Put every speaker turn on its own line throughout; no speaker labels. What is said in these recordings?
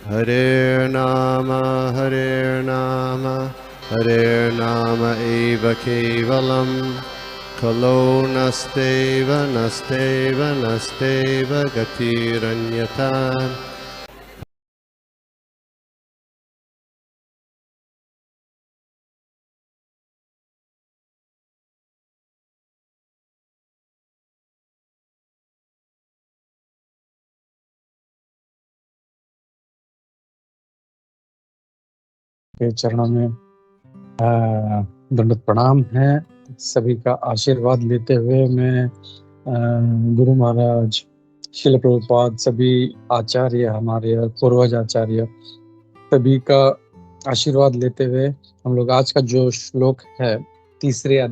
Hare Nama Hare Nama eva kevalam Kalo nasteva nasteva nasteva gatiranyata.
के चरणों में दंडवत प्रणाम है। सभी का आशीर्वाद लेते हुए मैं गुरु महाराज श्रील प्रभुपाद, सभी आचार्य, हमारे पूर्वज आचार्य, सभी का आशीर्वाद लेते हुए हम लोग आज का जो श्लोक है तीसरे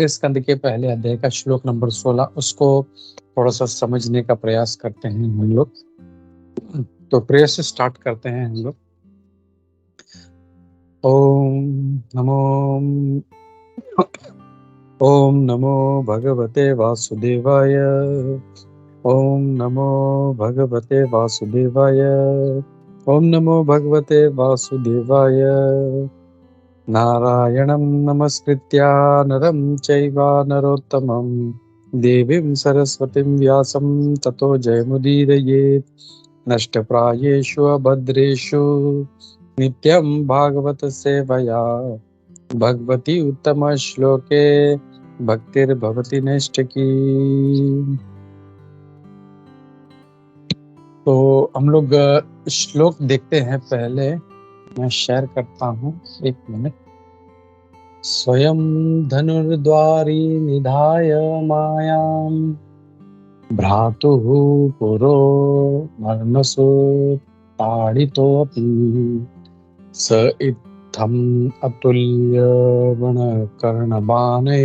स्कंद के पहले अध्याय का श्लोक नंबर 16, उसको थोड़ा सा समझने का प्रयास करते हैं हम लोग। तो प्रेयर से स्टार्ट करते हैं हम लोग। ओम नमो भगवते वासुदेवाय। ओम नमो भगवते वासुदेवाय। ओम नमो भगवते वासुदेवाय। नारायणं नमस्कृत्या नरं चैव नरोत्तमं देवीं सरस्वतीं व्यासं ततो जयमुदीरयेत्। नष्टप्रायेषु अभद्रेषु नित्यं भागवत सेवया भगवती उत्तम श्लोके भक्तिर्भवति नैष्ठिकी। तो हम लोग श्लोक देखते हैं। पहले मैं शेयर करता हूँ, 1 मिनट। स्वयं धनुर्द्वारी निधाय मायां भ्रातुः पुरो मर्मसु ताडितोऽपि स इत्थम् अतुल्य गुणकर्णबाणे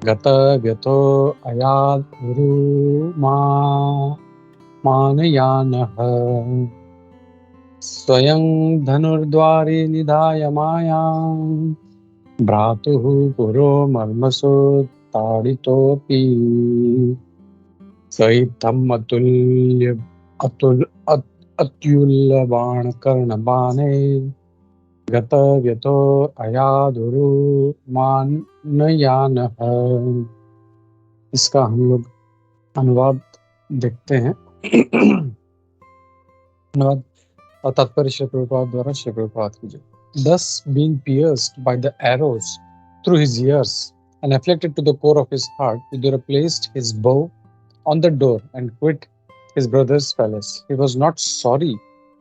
गतव्यतो अयादुरु मानयानः। स्वयं धनुर्द्वारी निधाय मायां भ्रातुः पुरो मर्मसु ताडितोऽपि स इत्थम् अत्युल्लबाणकर्णबाणे गतव्यतो अयादुरु मानयानः। इसका हम लोग अनुवाद देखते हैं। अनुवाद और तात्पर्य श्री प्रभुपाद द्वारा श्री प्रभुपाद की जय। Thus being pierced by the arrows through his ears and afflicted to the core of his heart, Vidura placed his bow on the door and quit his brother's palace. He was not sorry,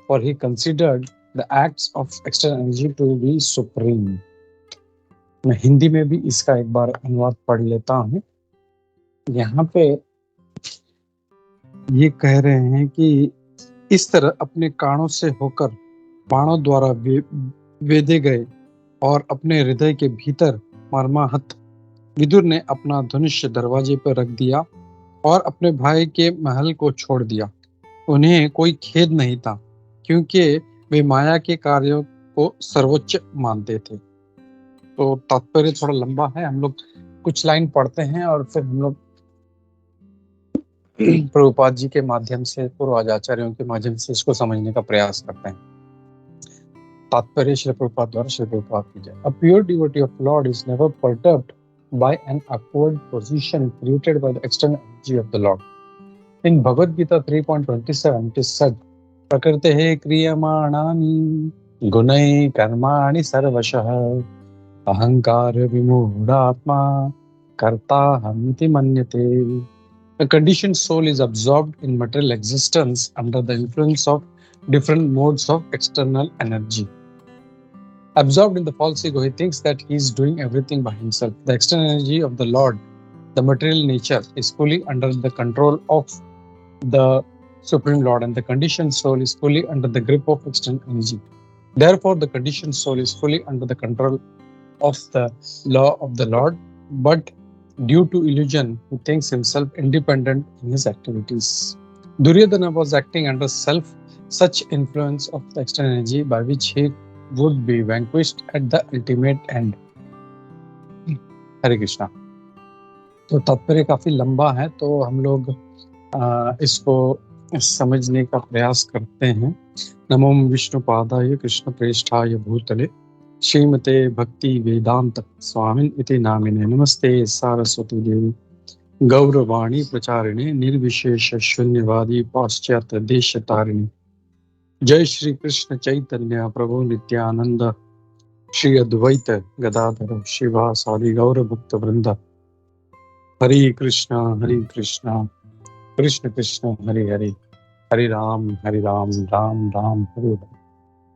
for he considered the acts of external energy to be supreme. मैं हिंदी में भी इसका एक बार अनुवाद पढ़ लेता हूँ। यहाँ पे ये कह रहे हैं कि इस तरह अपने कानों से होकर बाणों द्वारा वेदे गए और अपने हृदय के भीतर मर्माहत विदुर ने अपना धनुष दरवाजे पर रख दिया और अपने भाई के महल को छोड़ दिया। उन्हें कोई खेद नहीं था, क्योंकि वे माया के कार्यों को सर्वोच्च मानते थे। तो तात्पर्य थोड़ा लंबा है, हम लोग कुछ लाइन पढ़ते हैं और फिर हम लोग प्रभुपाद जी के माध्यम से, पूर्व आचार्यों के माध्यम से इसको समझने का प्रयास करते हैं। तात्पर्य श्री प्रभुपाद द्वारा श्री प्रभुपाद की जय। A pure devotee of Lord is never perturbed by an awkward position created by the external energy of the Lord. In Bhagavad Gita 3.27 it is said, प्रकृतेः क्रियमाणानि गुणैः कर्माणि सर्वशः अहंकार विमूढात्मा कर्ताहमिति मन्यते। A conditioned soul is absorbed in material existence under the influence of different modes of external energy. Absorbed in the false ego, he thinks that he is doing everything by himself. The external energy of the Lord, the material nature, is fully under the control of the Supreme Lord, and the conditioned soul is fully under the grip of external energy. Therefore, the conditioned soul is fully under the control of the law of the Lord, but due to illusion, he thinks himself independent in his activities. Duryodhana was acting under such influence of the external energy by which he would be vanquished at the ultimate end. हरे कृष्णा। तो तात्पर्य काफी लंबा है, तो हम लोग इसको समझने का प्रयास करते हैं। नमो विष्णुपादाय कृष्ण प्रेष्ठाय भूतले श्रीमते भक्ति वेदांत स्वामिन इति नामिने। नमस्ते सारस्वती देवी गौरवाणी प्रचारिणे निर्विशेष शून्यवादी पाश्चात्य देश तारिणी। जय श्री कृष्ण चैतन्य प्रभु नित्यानंद श्री अद्वैत गदाधर शिवासादि गौर भक्त वृंद। हरे कृष्णा कृष्ण कृष्ण हरे हरे, हरे राम राम राम हरे हरे।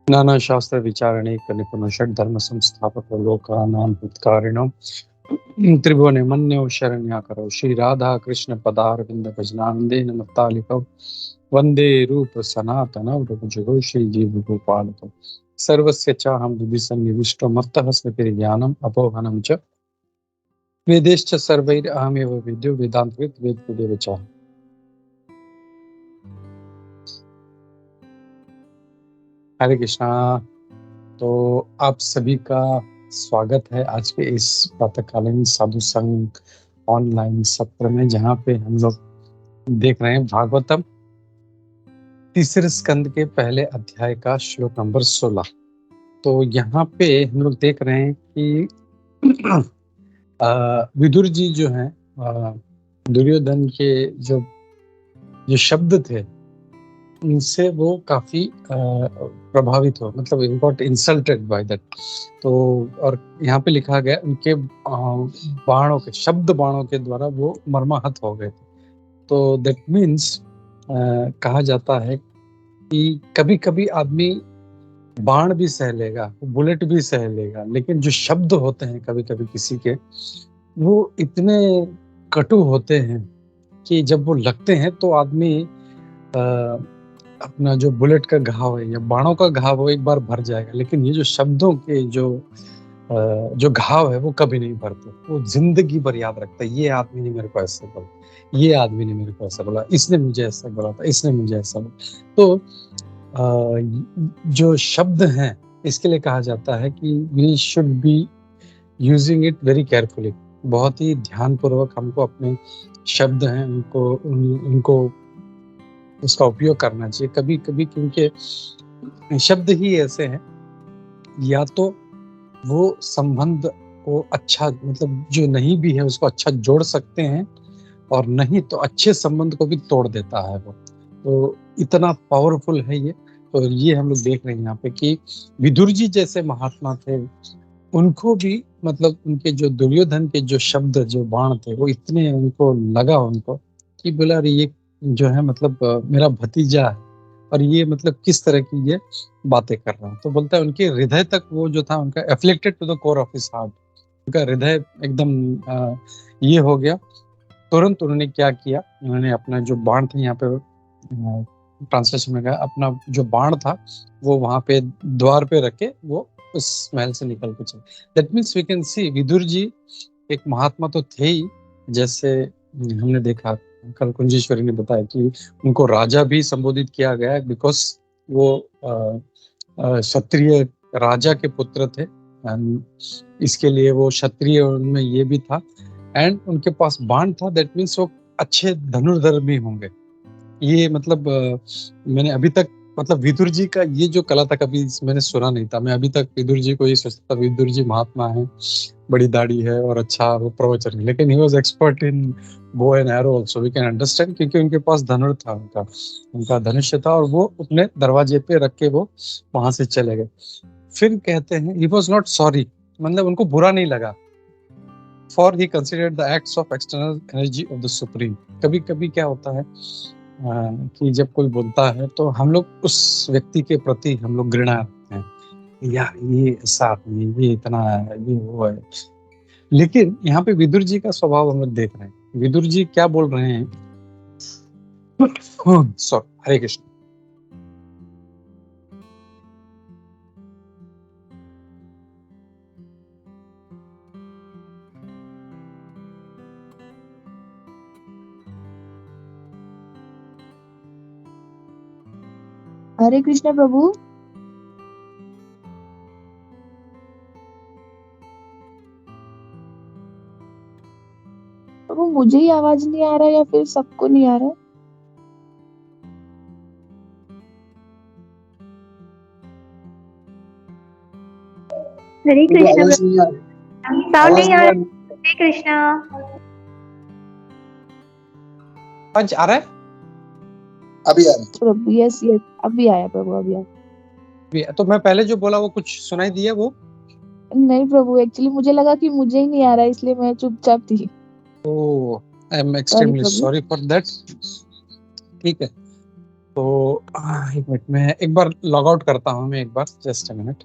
नाना शास्त्र विचारणे निपुण षड धर्म संस्थापक लोकानां हितकारिणो त्रिभुवने मन्यो शरण्याकरो श्री राधा कृष्ण पदारविंद भजनानंदे नमतालिको वंदे रूप सनातन रघुजुगो श्री जीव गोपालको सर्वस्य चाहं हृदि सन्निविष्टो मत्तः स्मृतिर्ज्ञानम् अपोहनं च वेदैश्च सर्वैरहमेव विद्यो वेदान्तविद् वेदविदेव च। हरे कृष्णा। तो आप सभी का स्वागत है आज के इस प्रातःकालीन साधु संघ ऑनलाइन सत्र में, जहाँ पे हम लोग देख रहे हैं भागवतम तीसरे स्कंद के पहले अध्याय का श्लोक नंबर 16। तो यहाँ पे हम लोग देख रहे हैं कि विदुर जी जो हैं, दुर्योधन के जो शब्द थे उनसे वो काफी प्रभावित हो, मतलब he got insulted by that. तो और यहाँ पे लिखा गया उनके बाणों के शब्द बाणों के द्वारा वो मर्माहत हो गए थे। तो दैट मीन्स कहा जाता है कि कभी कभी आदमी बाण भी सह लेगा, बुलेट भी सह लेगा, लेकिन जो शब्द होते हैं कभी कभी किसी के, वो इतने कटु होते हैं कि जब वो लगते हैं तो आदमी अपना जो बुलेट का घाव है या बाणों का घाव वो एक बार भर जाएगा, लेकिन ये जो शब्दों के जो घाव है वो कभी नहीं भरते। वो जिंदगी भर याद रखता है, ये आदमी ने मेरे को ऐसे बोला, ये आदमी ने मेरे को ऐसा बोला, इसने मुझे ऐसा बोला था, इसने मुझे ऐसा बोला। तो जो शब्द हैं इसके लिए कहा जाता है कि we should be using it very carefully. बहुत ही ध्यानपूर्वक हमको अपने शब्द हैं उनको उसका उपयोग करना चाहिए। कभी कभी क्योंकि शब्द ही ऐसे हैं, या तो वो संबंध को अच्छा, मतलब जो नहीं भी है उसको अच्छा जोड़ सकते हैं, और नहीं तो अच्छे संबंध को भी तोड़ देता है वो। तो इतना पावरफुल है ये। तो ये हम लोग देख रहे हैं यहाँ पे कि विदुर जी जैसे महात्मा थे, उनको भी मतलब उनके जो दुर्योधन के जो शब्द जो बाण थे वो इतने उनको लगा उनको कि बोला अरे ये जो है मतलब मेरा भतीजा है, और ये मतलब किस तरह की ये बातें कर रहा है। तो बोलता है उनके हृदय तक वो जो था उनका afflicted to the core of his heart, उनका हृदय एकदम ये हो गया। तुरंत उन्होंने क्या किया, उन्होंने अपना जो बाण था, यहाँ पे ट्रांसलेशन में गया, अपना जो बाण था वो वहां पे द्वार पे रखे वो उस महल से निकल के चले। That means we can see Vidur ji एक महात्मा तो थे ही, जैसे हमने देखा कल कुंजेश्वरी ने बताया कि उनको राजा भी संबोधित किया गया बिकॉज वो क्षत्रिय राजा के पुत्र थे, इसके लिए वो क्षत्रिय उनमें ये भी था, एंड उनके पास बाण था। दैट मीन्स वो अच्छे धनुर्धर भी होंगे। ये मतलब मैंने अभी तक मतलब विदुर जी का ये जो कला था कभी मैंने सुना नहीं था। मैं अभी तक विदुर जी को ये सोचता था विदुर जी महात्मा है, बड़ी दाढ़ी है और अच्छा वो प्रवचन, लेकिन he was expert in bow and arrow also, we can understand, क्योंकि उनके पास धनुर था, उनका धनुष्य था, और वो अपने दरवाजे पे रख के वो वहां से चले गए। फिर कहते हैं ही वाज नॉट सॉरी, मतलब उनको बुरा नहीं लगा, for he considered the acts of external energy of the supreme. कभी कभी क्या होता है कि जब कोई बोलता है तो हम लोग उस व्यक्ति के प्रति हम लोग घृणा रखते हैं, यार ये ऐसा आदमी, ये इतना है, ये वो है। लेकिन यहाँ पे विदुर जी का स्वभाव हम लोग देख रहे हैं। विदुर जी क्या बोल रहे हैं, सॉरी, हरे कृष्ण।
हरे कृष्ण प्रभु। प्रभु मुझे ही आवाज नहीं आ रहा या फिर सबको नहीं आ रहा? हरे
मुझे
कृष्ण
आवाज नहीं आ रही,
साउंड
आवाज
नहीं
नहीं
आ
आ
रहा।
रही।
हरे कृष्णा।
पंच आ रहा है
अभी आ रहा है।
प्रभु यस यस अभी आया प्रभु अभी आया।
भी? तो मैं पहले जो बोला वो कुछ सुनाई दिया वो?
नहीं प्रभु एक्चुअली मुझे लगा कि मुझे ही नहीं आ रहा इसलिए मैं चुपचाप थी।
Oh I am
sorry
extremely
प्रभु।
Sorry for that. ठीक है, तो एक मिनट में एक बार लॉग आउट करता हूँ मैं, एक बार जस्ट अ मिनट।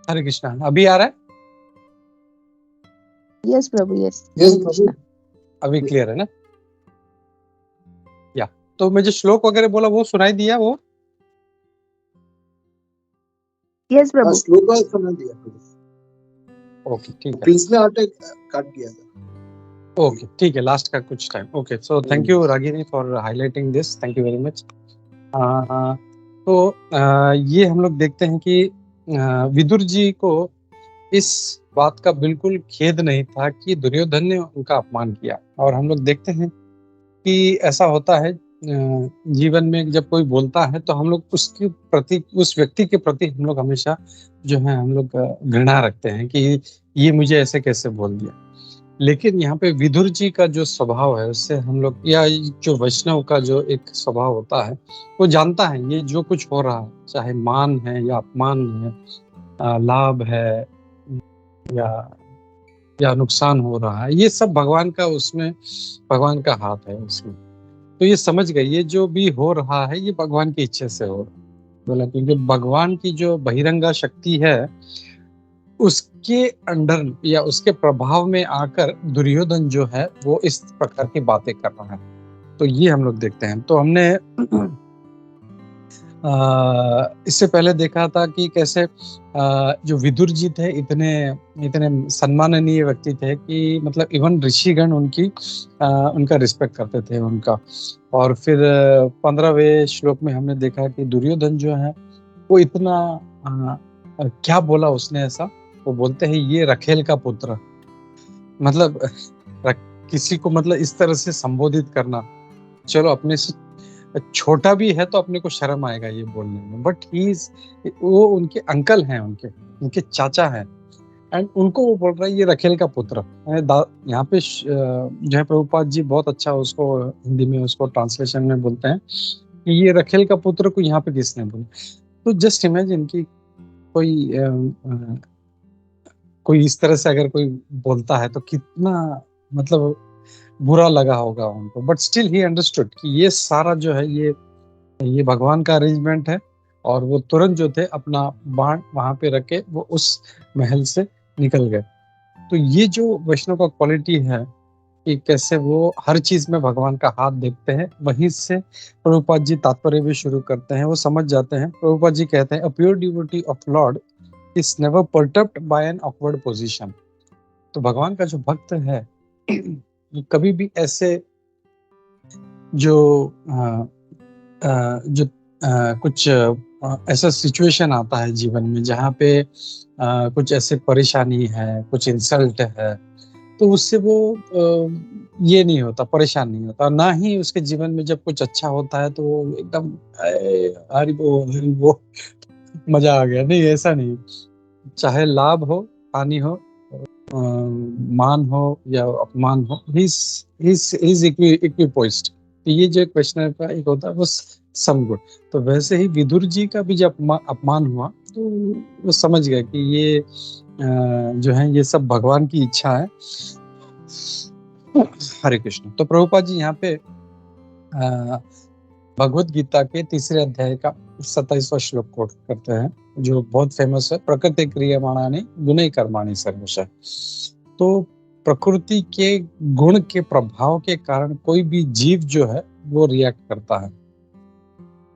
हरे कृष्णा, अभी आ रहा है?
यस प्रभु यस
यस
हरे
प्रभु।
कृष्णा।
अभी क्लियर है ना? या तो मैं जो श्लोक वगैरह बोला वो सुनाई दिया वो?
यस
हाँ,
प्रभु।
श्लोक सुना दिया प्रभु।
ओके ठीक है,
बीच में आटे काट दिया था।
ओके ठीक है, लास्ट का कुछ time. Okay, so thank you Ragini for highlighting this, thank you very much. तो ये हम लोग देखते हैं कि विदुर जी को इस बात का बिल्कुल खेद नहीं था कि दुर्योधन ने उनका अपमान किया। और हम लोग देखते हैं कि ऐसा होता है जीवन में, जब कोई बोलता है तो हम लोग उसके प्रति, उस व्यक्ति के प्रति हम लोग हमेशा जो है हम लोग घृणा रखते हैं कि ये मुझे ऐसे कैसे बोल दिया। लेकिन यहाँ पे विदुर जी का जो स्वभाव है उससे हम लोग, या जो वैष्णव का जो एक स्वभाव होता है, वो जानता है ये जो कुछ हो रहा है, चाहे मान है या अपमान है, लाभ है या नुकसान हो रहा है, ये सब भगवान का, उसमें भगवान का हाथ है उसमें। तो ये समझ गए ये जो भी हो रहा है ये भगवान की इच्छा से हो रहा है। बोला क्योंकि भगवान की जो बहिरंगा शक्ति है उसके अंडर या उसके प्रभाव में आकर दुर्योधन जो है वो इस प्रकार की बातें कर रहा है। तो ये हम लोग देखते हैं। तो हमने इससे पहले देखा था कि कैसे जो विदुर जी थे इतने इतने सम्माननीय व्यक्ति थे कि मतलब इवन ऋषिगण उनका रिस्पेक्ट करते थे उनका। और फिर 15वें श्लोक में हमने देखा कि दुर्योधन जो है वो इतना क्या बोला उसने ऐसा, वो बोलते हैं ये रखेल का पुत्र। मतलब किसी को मतलब इस तरह से संबोधित करना, चलो अपने से छोटा भी है तो अपने को शर्म आएगा ये बोलने में, बट वो उनके अंकल हैं, उनके चाचा हैं, एंड उनको वो बोल रहा है ये रखेल का पुत्र। यहाँ पे जो है प्रभुपाद जी बहुत अच्छा उसको हिंदी में उसको ट्रांसलेशन में बोलते हैं कि ये रखेल का पुत्र को यहाँ पे किसने बोला। तो जस्ट इमेजिन कि कोई इस तरह से अगर कोई बोलता है तो कितना मतलब बुरा लगा होगा उनको, बट स्टिल ही अंडरस्टूड कि ये सारा जो है ये भगवान का अरेंजमेंट है। और वो तुरंत जो थे अपना बाण वहां पे रख के वो उस महल से निकल गए। तो ये जो वैष्णव का क्वालिटी है कि कैसे वो हर चीज में भगवान का हाथ देखते हैं, वहीं से प्रभुपाद जी तात्पर्य भी शुरू करते हैं। वो समझ जाते हैं, प्रभुपाद जी कहते हैं, a pure devotee of lord is never perturbed by an awkward position. तो भगवान का जो भक्त है कभी भी ऐसे जो कुछ ऐसा सिचुएशन आता है जीवन में जहाँ पे कुछ ऐसे परेशानी है, कुछ इंसल्ट है, तो उससे वो ये नहीं होता, परेशान नहीं होता। ना ही उसके जीवन में जब कुछ अच्छा होता है तो वो एकदम हरि बोल मजा आ गया, नहीं ऐसा नहीं। चाहे लाभ हो, हानि हो, मान हो या अपमान हो, ही इज इक्विपोइज्ड। तो ये जो क्वेश्चन का एक होता है वो समगुण। तो वैसे ही विदुर जी का भी जब अपमान हुआ तो वो समझ गए कि ये जो है ये सब भगवान की इच्छा है। हरे कृष्ण। तो प्रभुपाद जी यहाँ पे भगवत गीता के 3 अध्याय का 27वां श्लोक कोट करते हैं जो बहुत फेमस है, प्रकृति क्रियमाणानि गुणे कर्माणि सर्वशः। तो प्रकृति के गुण के प्रभाव के कारण कोई भी जीव जो है वो रिएक्ट करता है।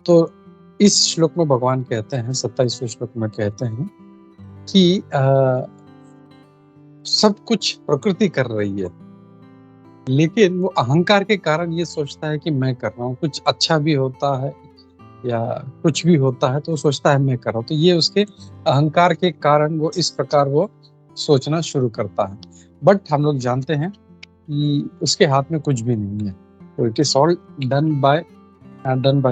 तो इस श्लोक में भगवान कहते हैं, 27वें श्लोक में कहते हैं कि सब कुछ प्रकृति कर रही है, लेकिन वो अहंकार के कारण ये सोचता है कि मैं कर रहा हूँ, कुछ अच्छा भी होता है या कुछ भी होता है तो वो सोचता है मैं कर रहा हूँ। तो ये उसके अहंकार के कारण वो इस प्रकार वो सोचना शुरू करता है। बट हम लोग जानते हैं कि उसके हाथ में कुछ भी नहीं है। तो it is all done by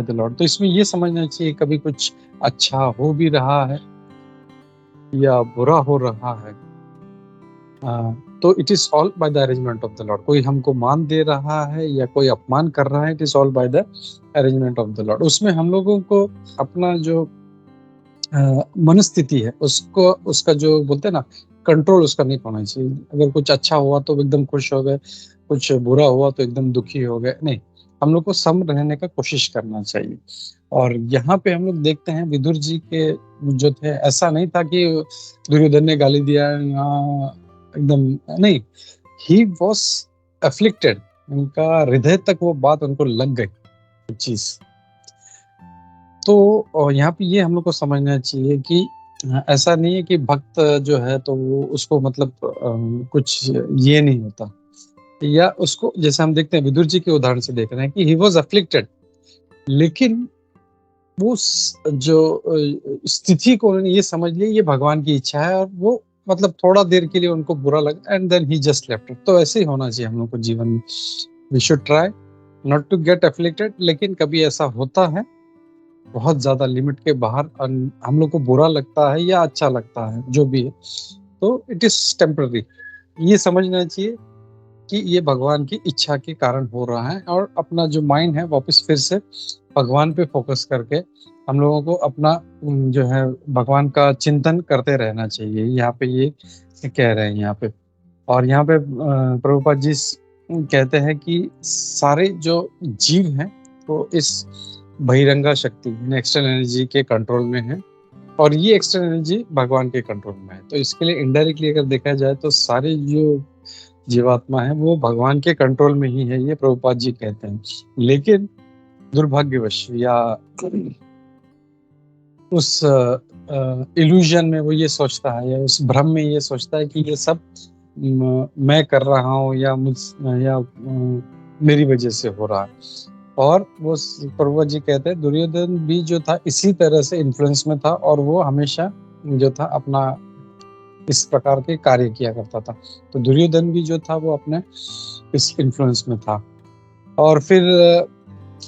the Lord. तो इसमें ये समझना चाहिए कभी कुछ अच्छा हो भी रहा है या बुरा हो रहा है, तो it is all by the arrangement of the Lord. कोई हमको मान दे रहा है या कोई अपमान कर रहा है, it is all by the arrangement of the Lord. उसमें हम लोगों को अपना जो मनस्थिति है उसको, उसका जो बोलते हैं ना, कंट्रोल उसका नहीं होना चाहिए। अगर कुछ अच्छा हुआ तो एकदम खुश हो गए, कुछ बुरा हुआ तो एकदम दुखी हो गए, नहीं, हम लोग को सम रहने का कोशिश करना चाहिए। और यहाँ पे हम लोग देखते हैं विदुर जी के जो थे, ऐसा नहीं था कि दुर्योधन ने गाली दिया एकदम, नहीं, ही वॉज अफ्लिक्टेड। उनका हृदय तक वो बात उनको लग गई चीज। तो यहाँ पे ये हम लोग को समझना चाहिए कि ऐसा नहीं है कि भक्त जो है तो वो उसको मतलब कुछ ये नहीं होता, या उसको, जैसे हम देखते हैं विदुर जी के उदाहरण से देख रहे हैं कि ही वॉज अफ्लिक्टेड, लेकिन वो जो स्थिति को उन्होंने ये समझ लिया ये भगवान की इच्छा है, और वो मतलब थोड़ा देर के लिए उनको बुरा लगा and then he just left it. तो ऐसे ही होना चाहिए हम लोग को जीवन में। We should try not to get afflicted, लेकिन कभी ऐसा होता है बहुत ज्यादा लिमिट के बाहर हम लोग को बुरा लगता है या अच्छा लगता है, जो भी है, तो इट इज टेम्पररी। ये समझना चाहिए कि ये भगवान की इच्छा के कारण हो रहा है, और अपना जो माइंड है वापस फिर से भगवान पे फोकस करके हम लोगों को अपना जो है भगवान का चिंतन करते रहना चाहिए। यहाँ पे ये कह रहे हैं यहाँ पे। और यहाँ पे प्रभुपाद जी कहते हैं कि सारे जो जीव हैं वो इस बहिरंगा शक्ति एक्सटर्नल एनर्जी के कंट्रोल में है, और ये एक्सटर्नल एनर्जी भगवान के कंट्रोल में है। तो इसके लिए इनडायरेक्टली अगर देखा जाए तो सारे जो जीवात्मा है वो भगवान के कंट्रोल में ही है, ये प्रभुपाद जी कहते हैं। लेकिन दुर्भाग्यवश या उस इल्यूजन में वो ये सोचता है, या उस भ्रम में ये सोचता है कि ये सब मैं कर रहा हूँ या मेरी वजह से हो रहा है। और वो प्रभुपाद जी कहते हैं दुर्योधन भी जो था इसी तरह से इन्फ्लुएंस में था, और वो हमेशा जो था अपना इस प्रकार के कार्य किया करता था। तो दुर्योधन भी जो था वो अपने इस इन्फ्लुएंस में था, और फिर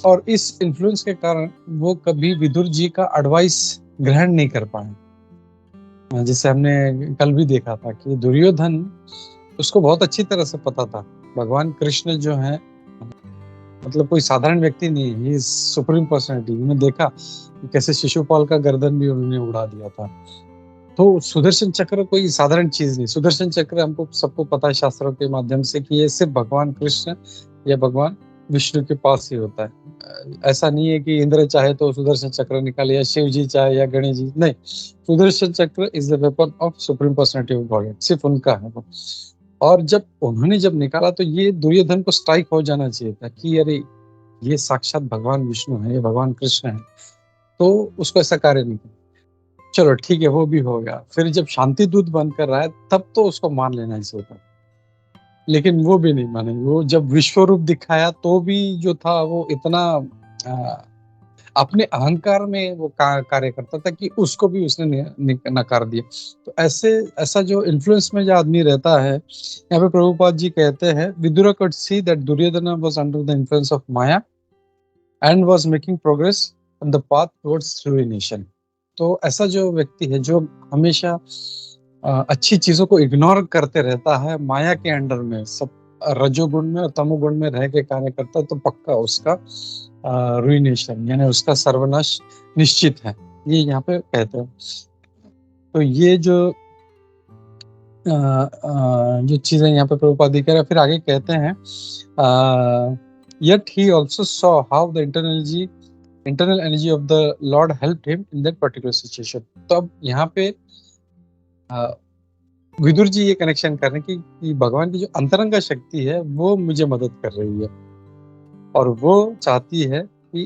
और इस इन्फ्लुएंस के कारण वो कभी विदुर जी का एडवाइस ग्रहण नहीं कर पाए। जिसे हमने कल भी देखा था कि दुर्योधन, उसको बहुत अच्छी तरह से पता था भगवान कृष्ण जो है मतलब कोई साधारण व्यक्ति नहीं, ही इज सुप्रीम पर्सनैलिटी। उन्होंने देखा कि कैसे शिशुपाल का गर्दन भी उन्होंने उड़ा दिया था। तो सुदर्शन चक्र कोई साधारण चीज नहीं। सुदर्शन चक्र हमको सबको पता है शास्त्रों के माध्यम से कि ये सिर्फ भगवान कृष्ण या भगवान विष्णु के पास ही होता है। ऐसा नहीं है कि इंद्र चाहे तो सुदर्शन चक्र निकाले, या शिव जी चाहे या गणेश जी, नहीं। सुदर्शन चक्र is the weapon of supreme personality of God, सिर्फ उनका है वो। और जब उन्होंने निकाला तो ये दुर्योधन को स्ट्राइक हो जाना चाहिए था कि अरे ये साक्षात भगवान विष्णु है, ये भगवान कृष्ण है। तो उसको ऐसा कार्य नहीं किया। चलो ठीक है, वो भी हो गया। फिर जब शांति दूत बनकर रहा है तब तो उसको मान लेना चाहिए था, लेकिन वो भी नहीं माने। वो जब विश्व रूप दिखाया तो भी जो था वो इतना अपने अहंकार में वो कार्य करता था कि उसको भी उसने नकार दिया। तो ऐसा जो इन्फ्लुएंस में जो आदमी रहता है, यहाँ पे प्रभुपाद जी कहते हैं Vidur could see that Duryodhana was under the influence of Maya and was making progress on the path towards ruination। तो ऐसा जो व्यक्ति है जो हमेशा अच्छी चीजों को इग्नोर करते रहता है, माया के अंडर में सब रजोगुण में और तमोगुण में रह के कार्य करता है, तो पक्का उसका रुइनेशन यानी उसका सर्वनाश निश्चित है, ये यहाँ पे कहते हैं। तो ये जो चीजें यहाँ पे प्रभुपाद कह रहे हैं। फिर आगे कहते हैं yet he also saw how the internal energy of the Lord helped him in that particular situation। तो अब यहाँ पे विदुर जी ये कनेक्शन कर रहे हैं कि भगवान की जो अंतरंग शक्ति है वो मुझे मदद कर रही है, और वो चाहती है कि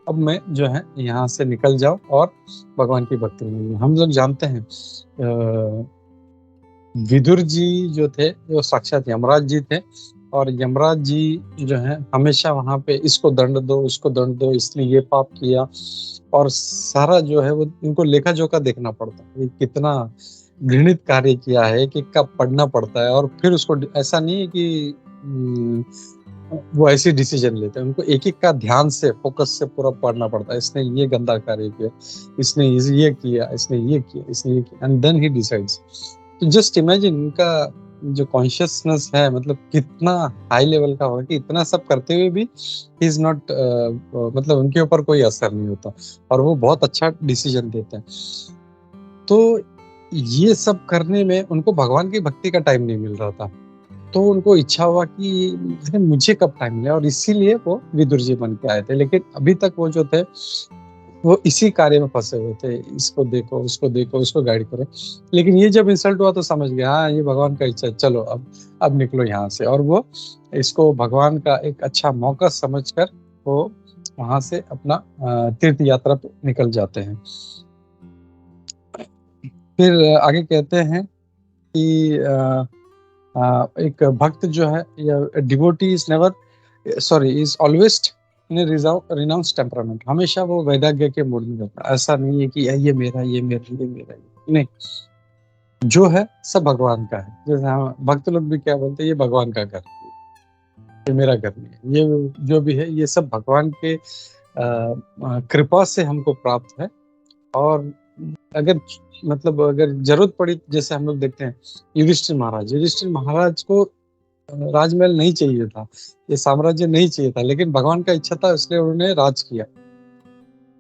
अब मैं जो है यहाँ से निकल जाऊं और भगवान की भक्ति में। हम लोग जानते हैं विदुर जी जो थे वो साक्षात यमराज जी थे, और यमराज जी जो है हमेशा वहां पे इसको दंड दो, उसको दंड दो, इसने ये पाप किया, और सारा जो है वो इनको लेखा जोखा देखना पड़ता है, ये कितना घृणित कार्य किया है कि कब पढ़ना पड़ता है। और फिर उसको ऐसा नहीं है कि वो ऐसी डिसीजन लेते हैं, उनको एक एक का ध्यान से फोकस से पूरा पढ़ना पड़ता है। इसने ये गंदा कार्य किया, इसने ये किया, इसने ये किया, इसने ये किया, एंड देन ही डिसाइड्स। तो जस्ट इमेजिन उनका जो कॉन्शियसनेस है मतलब कितना हाई लेवल का होगा कि इतना सब करते हुए भी ही इज नॉट मतलब उनके ऊपर कोई असर नहीं होता और वो बहुत अच्छा डिसीजन देते हैं। तो ये सब करने में उनको भगवान की भक्ति का टाइम नहीं मिल रहा था, तो उनको इच्छा हुआ कि अरे मुझे कब टाइम मिले, और इसीलिए वो विदुर जी बन के आए थे। लेकिन अभी तक वो जो थे वो इसी कार्य में फंसे हुए थे, इसको देखो, उसको देखो, उसको गाइड करो। लेकिन ये जब इंसल्ट हुआ तो समझ गया हाँ ये भगवान का इच्छा है, चलो अब निकलो यहाँ से। और वो इसको भगवान का एक अच्छा मौका समझकर वो वहां से अपना तीर्थ यात्रा पे निकल जाते हैं। फिर आगे कहते हैं कि एक भक्त जो है या devotee is never is always in renounce temperament, हमेशा वो वैराग्य के मूड में रहता है। ऐसा नहीं है कि ये मेरा, ये मेरा, ये मेरा, नहीं, जो है सब भगवान का है। जैसे हम भक्त लोग भी क्या बोलते हैं, ये भगवान का घर, ये मेरा घर नहीं है, ये जो भी है ये सब भगवान के कृपा से हमको प्राप्त है। और अगर जरूरत पड़ी, जैसे हम लोग देखते हैं युधिष्ठिर महाराज को राजमहल नहीं चाहिए था, ये साम्राज्य नहीं चाहिए था, लेकिन भगवान का इच्छा था इसलिए उन्होंने राज किया।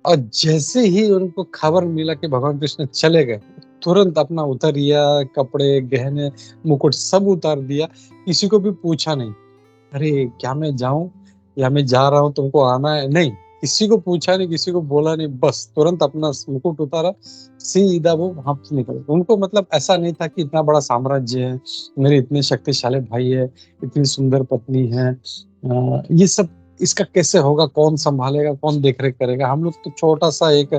और जैसे ही उनको खबर मिला कि भगवान कृष्ण चले गए, तुरंत अपना उतारिया, कपड़े, गहने, मुकुट सब उतार दिया, किसी को भी पूछा नहीं अरे क्या मैं जाऊं या मैं जा रहा हूं, तुमको आना है, नहीं, किसी को पूछा नहीं, किसी को बोला नहीं, बस तुरंत अपना मुकुट उतारा, सीधा वो वहां से निकल। उनको मतलब ऐसा नहीं था कि इतना बड़ा साम्राज्य है, मेरे इतने शक्तिशाली भाई है, इतनी सुंदर पत्नी है, ये सब इसका कैसे होगा, कौन संभालेगा, कौन देखरेख करेगा। हम लोग तो छोटा सा एक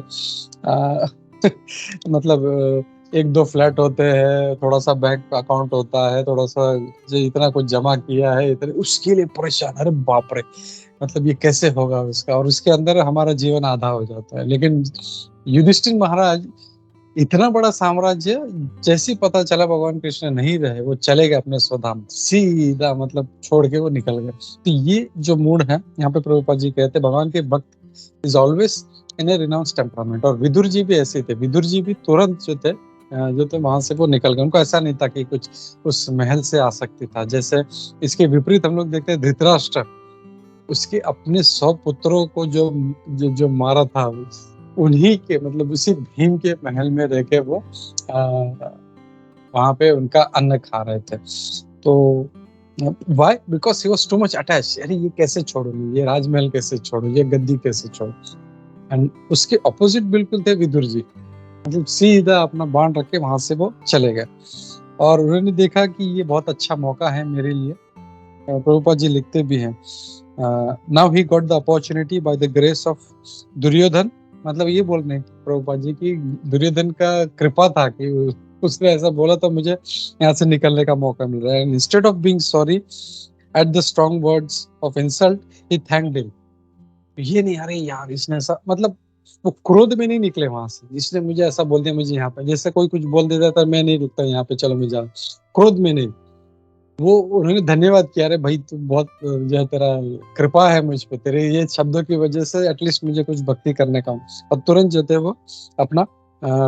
मतलब एक दो फ्लैट होते हैं, थोड़ा सा बैंक अकाउंट होता है, थोड़ा सा जो इतना कुछ जमा किया है, इतने उसके लिए परेशान, अरे बाप रे, मतलब ये कैसे होगा उसका, और उसके अंदर हमारा जीवन आधा हो जाता है। लेकिन युधिष्ठिर महाराज इतना बड़ा साम्राज्य, जैसे पता चला भगवान कृष्ण नहीं रहे, वो चले गए अपने स्वधाम, सीधा मतलब छोड़ के वो निकल गए। तो ये जो मूड है, यहाँ पे प्रभुपाद जी कहते हैं भगवान के भक्त is always in A renounce temperament. और विदुर जी भी ऐसे थे, विदुर जी भी तुरंत जो थे वहां से वो निकल गए। उनको ऐसा नहीं था कि कुछ उस महल से आसक्ति था। जैसे इसके विपरीत हम लोग देखते हैं धृतराष्ट्र, उसके अपने 100 पुत्रों को जो मारा था, उन्हीं के मतलब उसी भीम के महल में रह के वो वहां पे उनका अन्न खा रहे थे। तो why, because he was too much attach, अरे ये कैसे छोड़ू, ये राजमहल कैसे छोड़ू, ये गद्दी कैसे छोड़ू। एंड उसके ऑपोजिट बिल्कुल थे विदुर जी, मतलब सीधा अपना बाण रख के वहां से वो चले गए। और उन्होंने देखा कि ये बहुत अच्छा मौका है मेरे लिए। प्रभुपाद जी लिखते भी हैं, now he got the opportunity by the grace of Duryodhana, मतलब ये बोल रहे हैं प्रभुपाद जी की दुर्योधन का कृपा था कि उसने ऐसा बोला तो मुझे यहाँ से निकलने का मौका मिल रहा है। Instead of being sorry at the strong words of insult, he thanked him. ये नहीं अरे यार इसने ऐसा, मतलब वो क्रोध में नहीं निकले वहां से, इसने मुझे ऐसा बोल दिया, मुझे यहाँ पे, जैसे कोई कुछ बोल देता था मैं नहीं रुकता यहाँ पे, चलो मैं जा, क्रोध में नहीं, वो उन्होंने धन्यवाद किया, अरे भाई तू बहुत जो है तेरा कृपा है मुझ पे, तेरे ये शब्दों की वजह से एटलीस्ट मुझे कुछ भक्ति करने का। और तुरंत जो थे वो अपना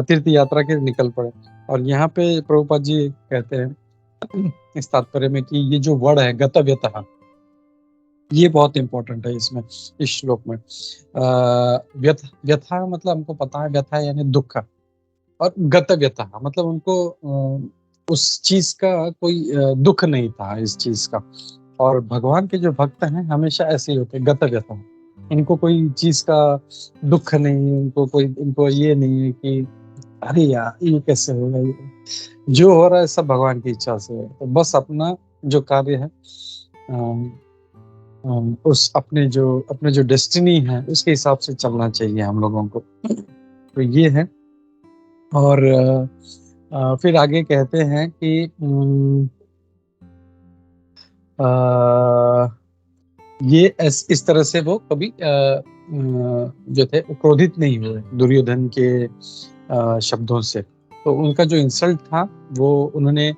तीर्थ यात्रा के निकल पड़े। और यहाँ पे प्रभुपाद जी कहते हैं इस तात्पर्य में कि ये जो वर्ड है गतव्यतः, ये बहुत इंपॉर्टेंट है इसमें, इस श्लोक में। व्यथा मतलब हमको पता है, व्यथा यानी दुख, और गतव्यतः मतलब उनको उस चीज का कोई दुख नहीं था इस चीज का। और भगवान के जो भक्त हैं हमेशा ऐसे ही होते हैं, गतव्यतः, इनको कोई चीज का दुख नहीं, इनको ये नहीं है कि अरे यार ये कैसे होगा, जो हो रहा है सब भगवान की इच्छा से है। तो बस अपना जो कार्य है उस अपने जो डेस्टिनी है उसके हिसाब से चलना चाहिए हम लोगों को। तो ये है। और फिर आगे कहते हैं कि ये इस तरह से वो कभी जो थे वो क्रोधित नहीं हुए दुर्योधन के शब्दों से। तो उनका जो इंसल्ट था वो उन्होंने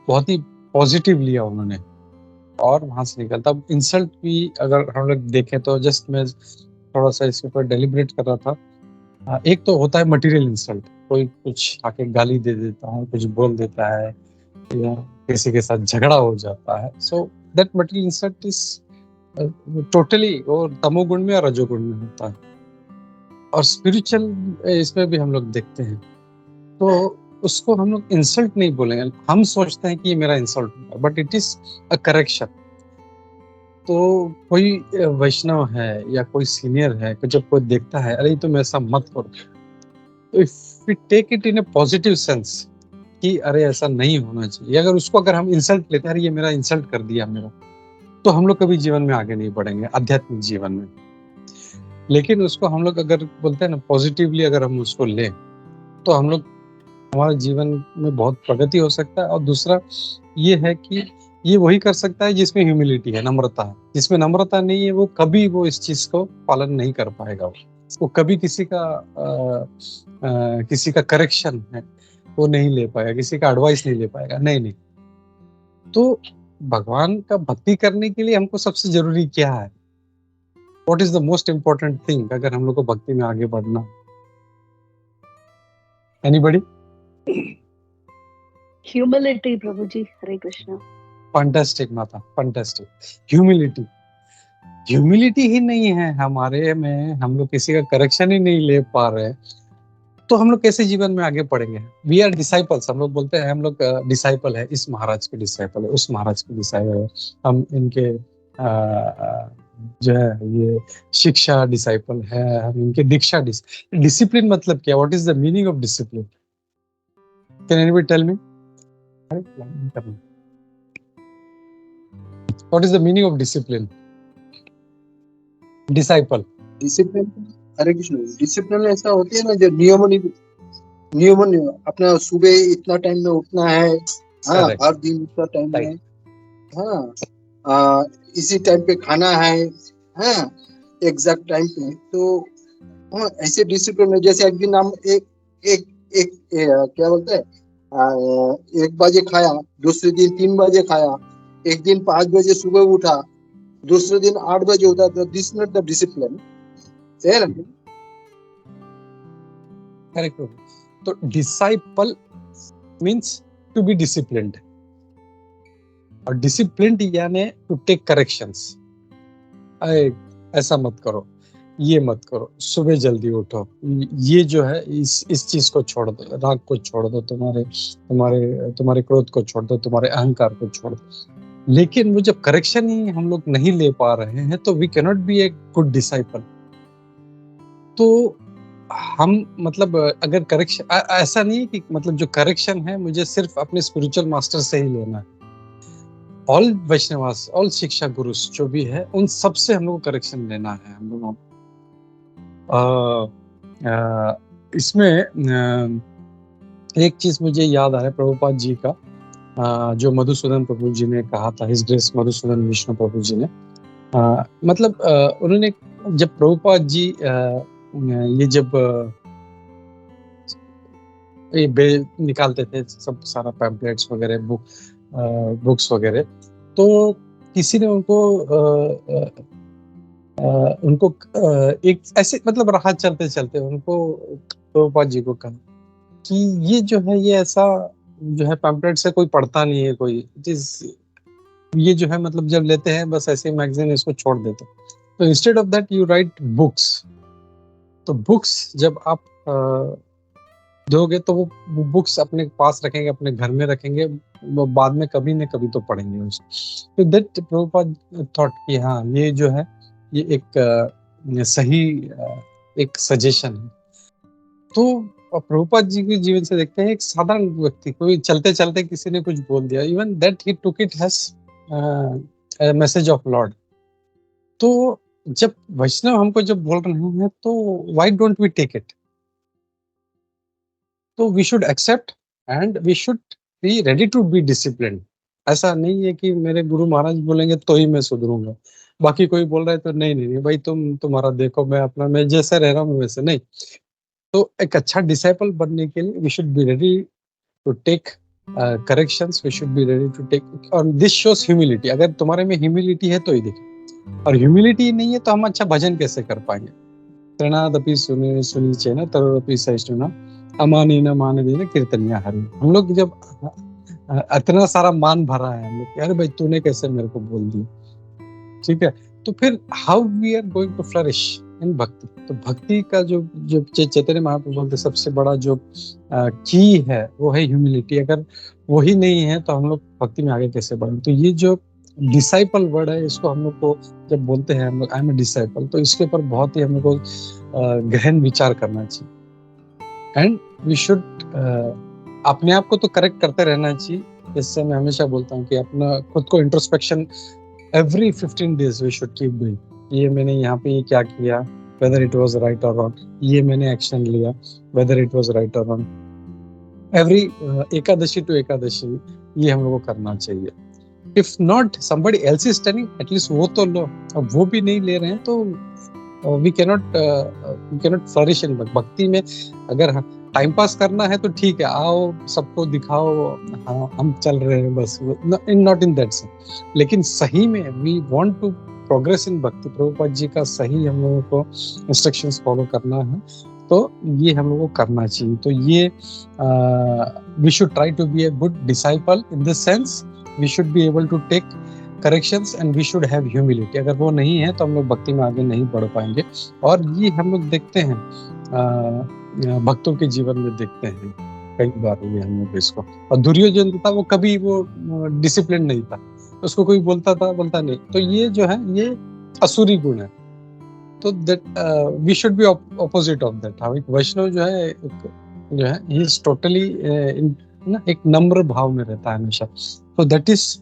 बहुत ही पॉजिटिव लिया उन्होंने, और वहां से निकल। तब इंसल्ट भी अगर हम लोग देखें तो जस्ट मैं थोड़ा सा इसके ऊपर डेलिब्रेट कर रहा था। एक तो होता है मटेरियल इंसल्ट, कोई कुछ आके गाली दे देता है, कुछ बोल देता है, या किसी के साथ झगड़ा हो जाता है। So that material insult is totally और तमोगुण में और रजोगुण में होता है। और स्पिरिचुअल इसमें भी हम लोग देखते हैं, तो उसको हम लोग इंसल्ट नहीं बोलेंगे। हम सोचते हैं कि ये मेरा इंसल्ट है, but it is a correction. तो कोई वैष्णव है या कोई सीनियर है, जब कोई देखता है अरे तुम ऐसा मत करो, तो if we take it in a positive sense कि अरे ऐसा नहीं होना चाहिए, अगर हम इंसल्ट लेते हैं, अरे ये मेरा इंसल्ट कर दिया मेरा, तो हम लोग कभी जीवन में आगे नहीं बढ़ेंगे, आध्यात्मिक जीवन में। लेकिन उसको हम लोग अगर बोलते हैं ना पॉजिटिवली, अगर हम उसको लें तो हम लोग हमारे जीवन में बहुत प्रगति हो सकता है। और दूसरा ये है कि ये वही कर सकता है जिसमें ह्यूमिलिटी है, नम्रता है। जिसमें नम्रता नहीं है वो कभी वो इस चीज को पालन नहीं कर पाएगा। वो कभी किसी का करेक्शन है वो नहीं ले पाएगा, किसी का एडवाइस नहीं ले पाएगा। नहीं। तो भगवान का भक्ति करने के लिए हमको सबसे जरूरी क्या है? What is the most important thing अगर हम लोग को भक्ति में आगे बढ़ना? एनीबॉडी?
ह्यूमिलिटी प्रभु जी, हरे कृष्णा।
फैंटास्टिक माता, फैंटास्टिक। ह्यूमिलिटी ही नहीं है हमारे में, हम लोग किसी का करेक्शन ही नहीं ले पा रहे, तो हम लोग कैसे जीवन में आगे बढ़ेंगे? We are disciples. हम लोग बोलते हैं हम लोग डिसाइपल है, इस महाराज के डिसाइपल है, उस महाराज के डिसाइपल है, हम इनके जो है ये शिक्षा डिसाइपल है, हम इनके दीक्षा डिसिप्लिन मतलब क्या? What is the meaning of discipline? Can anybody tell me? What is the meaning of discipline? Disciple
discipline, Hare Krishna, discipline ऐसा होती है ना जो नियम अपना सुबह इतना टाइम में उठना है, हाँ, हर दिन इतना टाइम में, हाँ, इसी टाइम पे खाना है, हाँ, एग्जैक्ट टाइम पे। तो हाँ, ऐसे डिसिप्लिन में जैसे एक दिन हम एक क्या बोलते हैं, 1 बजे खाया, दूसरे दिन 3 बजे खाया, एक दिन 5 बजे सुबह उठा, दूसरे दिन 8 बजे उठा, तो दिस नॉट द डिसिप्लिन। है ना?
करेक्ट। तो disciple means to be disciplined, और डिसिप्लिन्ड यानी टू टेक करेक्शंस। ऐसा मत करो, ये मत करो, सुबह जल्दी उठो, ये जो है इस चीज को छोड़ दो, राग को छोड़ दो, तुम्हारे क्रोध को छोड़ दो, तुम्हारे अहंकार को छोड़ दो। लेकिन वो जब करेक्शन ही हम लोग नहीं ले पा रहे हैं तो we cannot be a good disciple. तो हम मतलब अगर करेक्शन, ऐसा नहीं है कि मतलब जो करेक्शन है मुझे सिर्फ अपने स्पिरिचुअल मास्टर से ही लेना है। ऑल वैष्णवास, ऑल शिक्षा गुरुस जो भी है, उन सब से हम लोग को करेक्शन लेना है। हम लोगों इसमें एक चीज मुझे याद आ रहा है प्रभुपाद जी का, जो मधुसूदन प्रभु जी ने कहा था, हिज ग्रेस मधुसूदन विष्णु प्रभु जी ने, मतलब उन्होंने जब प्रभुपाद जी ये जब ये निकालते थे सब सारा पैम्पलेट्स वगैरह, बुक्स वगैरह, तो किसी ने उनको एक ऐसे मतलब राह चलते चलते उनको प्रभुपाद जी को कहा कि ये जो है ये ऐसा जो है पैम्पलेट से कोई पढ़ता नहीं है, कोई ये जो है मतलब जब लेते हैं बस ऐसे मैगजीन इसको छोड़ देते। तो instead of that you right books. तो बुक्स जब आप दोगे तो वो बुक्स अपने पास रखेंगे, अपने घर में रखेंगे, वो बाद में कभी न कभी तो पढ़ेंगे उसको। तो दैट प्रभुपाद थॉट कि हाँ ये जो है ये एक सही एक सजेशन है। तो प्रभुपाद जी के जीवन से देखते हैं, एक साधारण व्यक्ति कोई चलते चलते किसी ने कुछ बोल दिया, even that he took it has message of lord. तो जब वैष्णव हमको जब बोल रहे हैं तो why don't we take it? तो we should accept and we should be ready to be disciplined. ऐसा नहीं है कि मेरे गुरु महाराज बोलेंगे तो ही मैं सुधरूंगा, बाकी कोई बोल रहा है तो नहीं नहीं नहीं भाई, तुम्हारा देखो, मैं जैसे रह रहा हूँ वैसे नहीं। तो एक अच्छा डिसाइपल बनने के लिए we should be ready to take corrections, we should be ready to take, और दिस शोस ह्यूमिलिटी। अगर तुम्हारे में ह्यूमिलिटी है तो ही देखो, और ह्यूमिलिटी नहीं है तो हम अच्छा भजन कैसे कर पाएंगे। तृणादपि सुनीचे न तरोरपि सहिष्णुना अमानी न मानदेन कीर्तनिया हरि। हम लोग जब इतना सारा मान भरा है हम लोग, अरे भाई तूने कैसे मेरे को बोल दिया, ठीक है, तो फिर how we are going to flourish in bhakti. तो भक्ति का जो जो चैतन्य महाप्रभु बोलते सबसे बड़ा जो की है वो है ह्यूमिलिटी। अगर वही नहीं है तो हम लोग भक्ति में आगे कैसे बढ़ें। तो ये जो डिसाइपल वर्ड है, इसको हम लोग को जब बोलते हैं हम लोग आई एम ए डिसाइपल, तो इसके ऊपर बहुत ही हम लोग को गहन विचार करना चाहिए। एंड वी शुड अपने आप को तो करेक्ट करते रहना चाहिए। जैसे मैं हमेशा बोलता हूँ कि अपना खुद को introspection every 15 days we should keep doing। ये मैंने यहाँ पे ये क्या किया, whether it was right or wrong, ये मैंने एक्शन लिया, whether it was right or wrong। every Ekadashi to Ekadashi ये हम लोग को करना चाहिए। if not somebody else is telling, at least वो तो लो। अब वो भी नहीं ले रहे हैं तो we cannot flourish in भक्ति में। अगर टाइम पास करना है तो ठीक है, आओ सबको दिखाओ, हाँ हम चल रहे हैं बस, नॉट इन दैट सेंस। लेकिन सही में we want to progress in bhakti, Prabhupada जी का सही हम लोगों को इंस्ट्रक्शंस फॉलो करना है, तो ये हम लोगों को करना चाहिए। तो ये we should try to be a good disciple in the sense we should be able to take corrections and we should have humility. अगर वो नहीं है तो हम लोग भक्ति में आगे नहीं बढ़ पाएंगे। और ये हम लोग देखते हैं भक्तों के जीवन में देखते हैं कई बार ये हम लोग इसको। और दुर्योधन था वो कभी वो डिसिप्लिन नहीं था, उसको कोई बोलता था बोलता नहीं। तो ये जो है ये असुरी गुण है। तो that we should be opposite of that. हम एक वैष्णव जो है ही इज टोटली एक नम्र भाव में रहता है हमेशा। तो दैट इज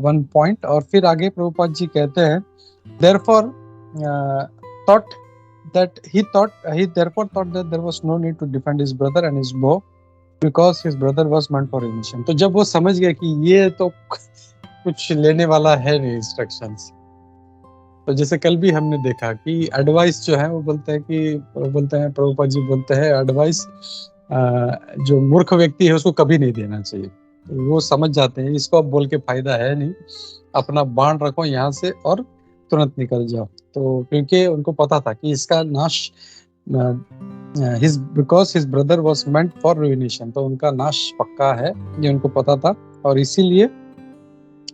वन पॉइंट। और फिर आगे प्रभुपाद जी कहते हैं therefore thought that he therefore thought that there was no need to defend his brother and his bow because his brother was meant for mission। तो जब वो समझ गया कि ये तो कुछ लेने वाला है नहीं इंस्ट्रक्शंस, तो जैसे कल भी हमने देखा कि एडवाइस जो है वो बोलते हैं प्रभुपाद जी बोलते हैं एडवाइस जो मूर्ख व्यक्ति है उसको कभी नहीं देना चाहिए। तो वो समझ जाते हैं इसको अब बोल के फायदा है नहीं, अपना बाण रखो यहाँ से और तुरंत निकल जाओ। तो क्योंकि उनको पता था कि इसका नाश because his brother was meant for ruination, तो उनका नाश पक्का है ये उनको पता था। और इसीलिए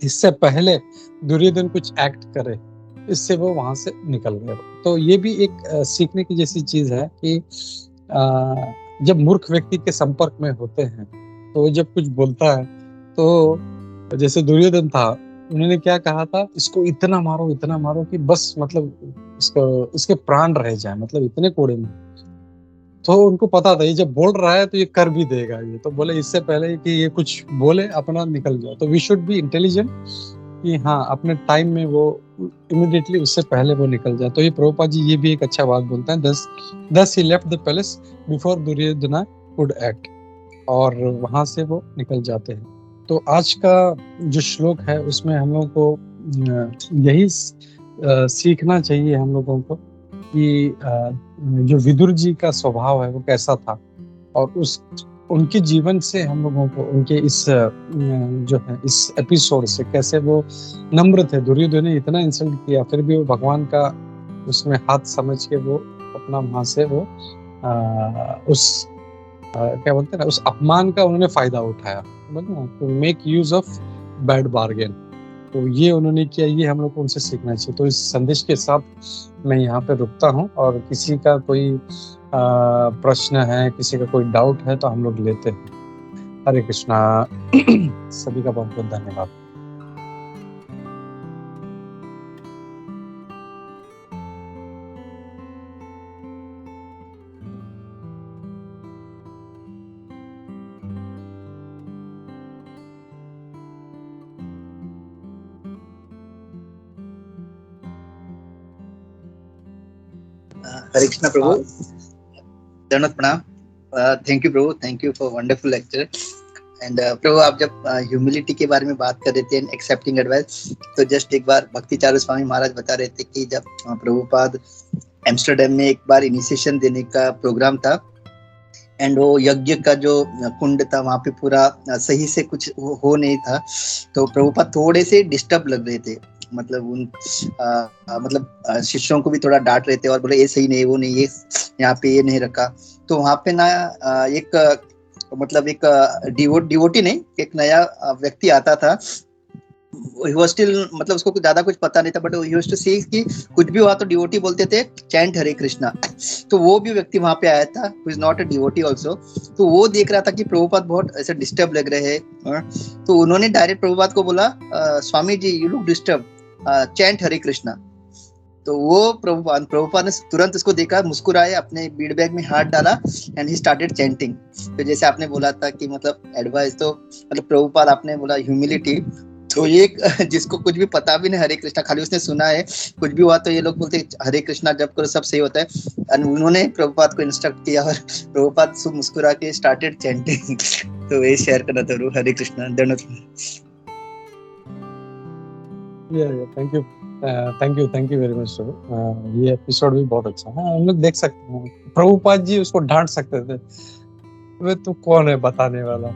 इससे पहले दुर्योधन कुछ एक्ट करे इससे वो वहां से निकल गए। तो ये भी एक सीखने की जैसी चीज है कि जब मूर्ख व्यक्ति के संपर्क में होते हैं तो जब कुछ बोलता है तो जैसे दुर्योधन था, उन्होंने क्या कहा था, इसको इतना मारो कि बस मतलब इसके प्राण रह जाए, मतलब इतने कोड़े में। तो उनको पता था ये जब बोल रहा है तो ये कर भी देगा ये, तो बोले इससे पहले कि ये कुछ बोले अपना निकल जाए। तो वी शुड बी इंटेलिजेंट कि हाँ अपने टाइम में वो इमीडिएटली उससे पहले वो निकल जाए। तो ये प्रभुपाद जी ये भी एक अच्छा बात बोलते हैं, thus he left the palace before Duryodhana could act, और वहां से वो निकल जाते हैं। तो आज का जो श्लोक है उसमें हम लोगों को यही सीखना चाहिए हम लोगों को कि जो विदुर जी का स्वभाव है वो कैसा था, और उनके जीवन से हम लोगों को उनके इस जो है इस एपिसोड से कैसे वो नम्र थे। दुर्योधन ने इतना इंसल्ट किया फिर भी वो भगवान का उसमें हाथ समझ के वो अपना वहां से वो उस क्या बोलते हैं ना, उस अपमान का उन्होंने फायदा उठाया, to make use of bad bargain. तो ये उन्होंने किया, ये हम लोग को उनसे सीखना चाहिए। तो इस संदेश के साथ मैं यहाँ पे रुकता हूँ, और किसी का कोई प्रश्न है, किसी का कोई डाउट है तो हम लोग लेते हैं। हरे कृष्णा। सभी का बहुत बहुत धन्यवाद।
Hare Krishna Prabhu, Dhanat Pranam. Thank you Prabhu, thank you for wonderful lecture. And प्रभु आप जब ह्यूमिलिटी के बारे में बात कर रहे थे एंड एक्सेप्टिंग एडवाइस, तो जस्ट एक बार भक्ति चारू स्वामी महाराज बता रहे थे कि जब प्रभुपाद एम्स्टरडेम में एक बार इनिशिएशन देने का प्रोग्राम था एंड वो यज्ञ का जो कुंड था वहाँ पे पूरा सही से कुछ हो नहीं था, तो प्रभुपाद थोड़े से डिस्टर्ब लग रहे थे, मतलब उन शिष्यों को भी थोड़ा डांट रहे थे और बोले ये सही नहीं, वो नहीं, ये यहाँ पे ये नहीं रखा। तो वहाँ पे ना एक डिवोटी नहीं, एक नया व्यक्ति आता था, he was still, मतलब उसको ज्यादा कुछ पता नहीं था, but he used to see कि कुछ भी हुआ तो डिवोटी बोलते थे चैंट हरे कृष्णा। तो वो भी व्यक्ति वहां पे आया था, who is not a devotee also, तो वो देख रहा था कि प्रभुपाद बहुत ऐसे डिस्टर्ब लग रहे हैं, तो उन्होंने डायरेक्ट प्रभुपाद को बोला Swami ji you look disturb, chant हरे कृष्णा। तो वो प्रभुपाद ने तुरंत उसको देखा, मुस्कुराए, अपने बीड बैग में हाथ डाला एंड ही स्टार्टेड चैंटिंग। तो जैसे आपने बोला था कि मतलब एडवाइस, तो मतलब प्रभुपाद आपने बोला ह्यूमिलिटी, तो एक जिसको कुछ भी पता भी नहीं हरे कृष्णा, खाली उसने सुना है, कुछ भी हुआ तो ये लोग बोलते हरे कृष्णा जप करो सब सही होता है, उन्होंने प्रभुपाद को इंस्ट्रक्ट किया और प्रभुपाद मुस्कुरा के स्टार्टेड चैंटिंग। तो ये शेयर करना था। हरे कृष्णा, धन्यवाद।
Thank you very much sir. ये एपिसोड भी बहुत अच्छा है, हम लोग देख सकते हैं प्रभुपाद जी उसको डांट सकते थे, वे तू कौन है बताने वाला,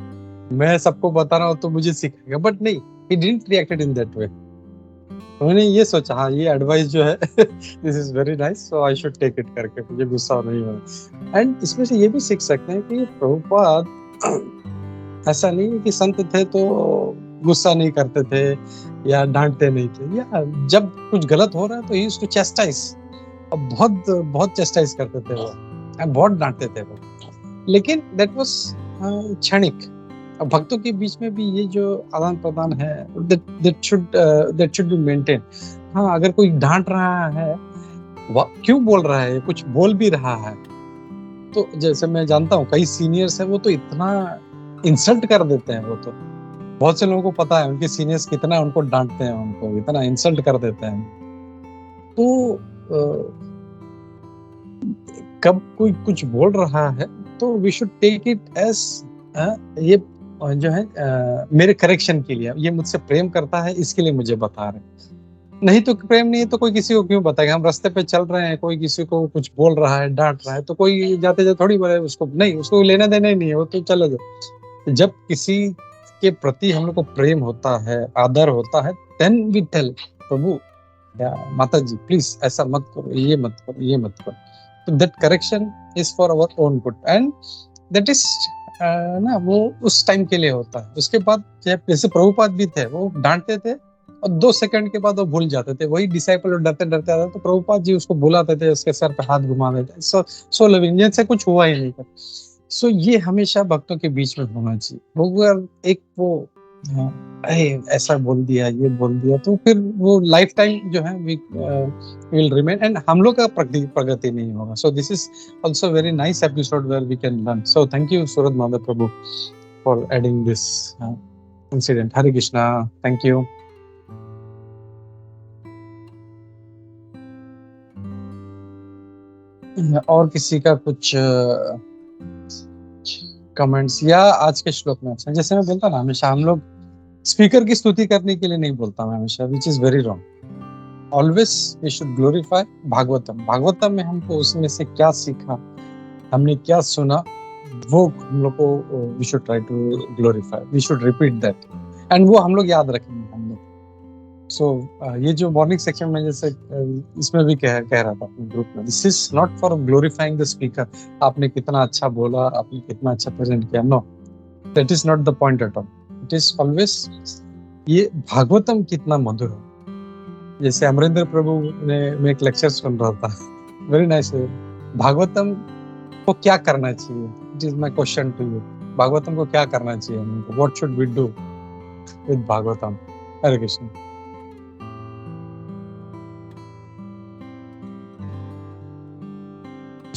मैं सबको बता रहा हूँ तो मुझे सिखाएगा, बट नहीं, he didn't reacted in that way। उन्होंने ये सोचा हाँ ये एडवाइस जो है this is very nice, so I should take it करके, मुझे गुस्सा नहीं होना। एंड इसमें से ये भी सीख सकते हैं कि प्रभुपाद ऐसा नहीं है कि संत थे तो गुस्सा नहीं करते थे या डांटते नहीं थे, या जब कुछ गलत हो रहा है तो ही टू चेस्टाइज, अब बहुत चेस्टाइज करते थे वो, बहुत डांटते थे वो, लेकिन दैट वाज क्षणिक। अब भक्तों के बीच में भी ये जो आदान प्रदान है that should be maintained। हाँ, अगर कोई डांट रहा है, क्यों बोल रहा है, कुछ बोल भी रहा है, तो जैसे मैं जानता हूँ कई सीनियर्स हैं वो तो इतना इंसल्ट कर देते हैं, वो तो बहुत से लोगों को पता है उनके सीनियर्स कितना उनको डांटते हैं, उनको इतना इंसल्ट कर देते हैं। तो कब कोई कुछ बोल रहा है तो we should take it as ये जो है मेरे करेक्शन के लिए, ये मुझसे प्रेम करता है इसके लिए मुझे बता रहे हैं। नहीं तो प्रेम नहीं है तो कोई किसी को क्यों बताएगा। हम रास्ते पे चल रहे हैं, कोई किसी को कुछ बोल रहा है, डांट रहा है, तो कोई जाते जाते थोड़ी बोले उसको, नहीं, उसको लेना देना ही नहीं है, वो तो चले जाओ। जब किसी के प्रति हम लोग को प्रेम होता है, आदर होता है, देन वी टेल प्रभु या माता जी प्लीज ऐसा मत करो, ये मत करो, ये मत करो। तो that correction is for our own good and that is ना, वो उस टाइम के लिए होता है। उसके बाद जैसे प्रभुपाद भी थे, वो डांटते थे और 2 सेकंड के बाद वो भूल जाते थे। वही डिसाइपल डरते डरते आता तो प्रभुपाद जी उसको बुलाते थे, उसके सर पे हाथ घुमा देते, सो लविंग, जैसे कुछ हुआ ही नहीं था। सो ये हमेशा भक्तों के बीच में होना चाहिए। वो अगर एक वो ऐसा बोल दिया, ये बोल दिया, तो फिर वो लाइफ टाइम जो है विल रिमेन एंड हम लोग का प्रगति नहीं होगा। So this is also very nice episode where we can learn. So thank you Surat Mahadev Prabhu for adding this incident. Hare Krishna, thank you. और किसी का कुछ कमेंट्स या आज के श्लोक में? अच्छा, जैसे मैं बोलता ना हमेशा, हम लोग स्पीकर की स्तुति करने के लिए नहीं बोलता मैं हमेशा, which is very wrong. Always we should glorify Bhagavatam में हमको उसमें से क्या सीखा, हमने क्या सुना, वो हम लोग को we should try to glorify, we should repeat that and वो हम लोग याद रखेंगे हम लोग। सो ये जो मॉर्निंग सेक्शन में जैसे इसमें भी कह रहा था अपने ग्रुप में, this is not for glorifying the speaker, आपने कितना अच्छा बोला, आपने कितना अच्छा प्रेजेंट किया, no, that is not the point at all. It is always ये भागवतम कितना मधुर हो। जैसे अमरिंदर प्रभु ने मैं एक लेक्चर सुन रहा था, वेरी नाइस। भागवतम को क्या करना चाहिए, it is my question to you. Bhagavatam को क्या करना चाहिए हमको, what should we do with Bhagavatam? Hare Krishna.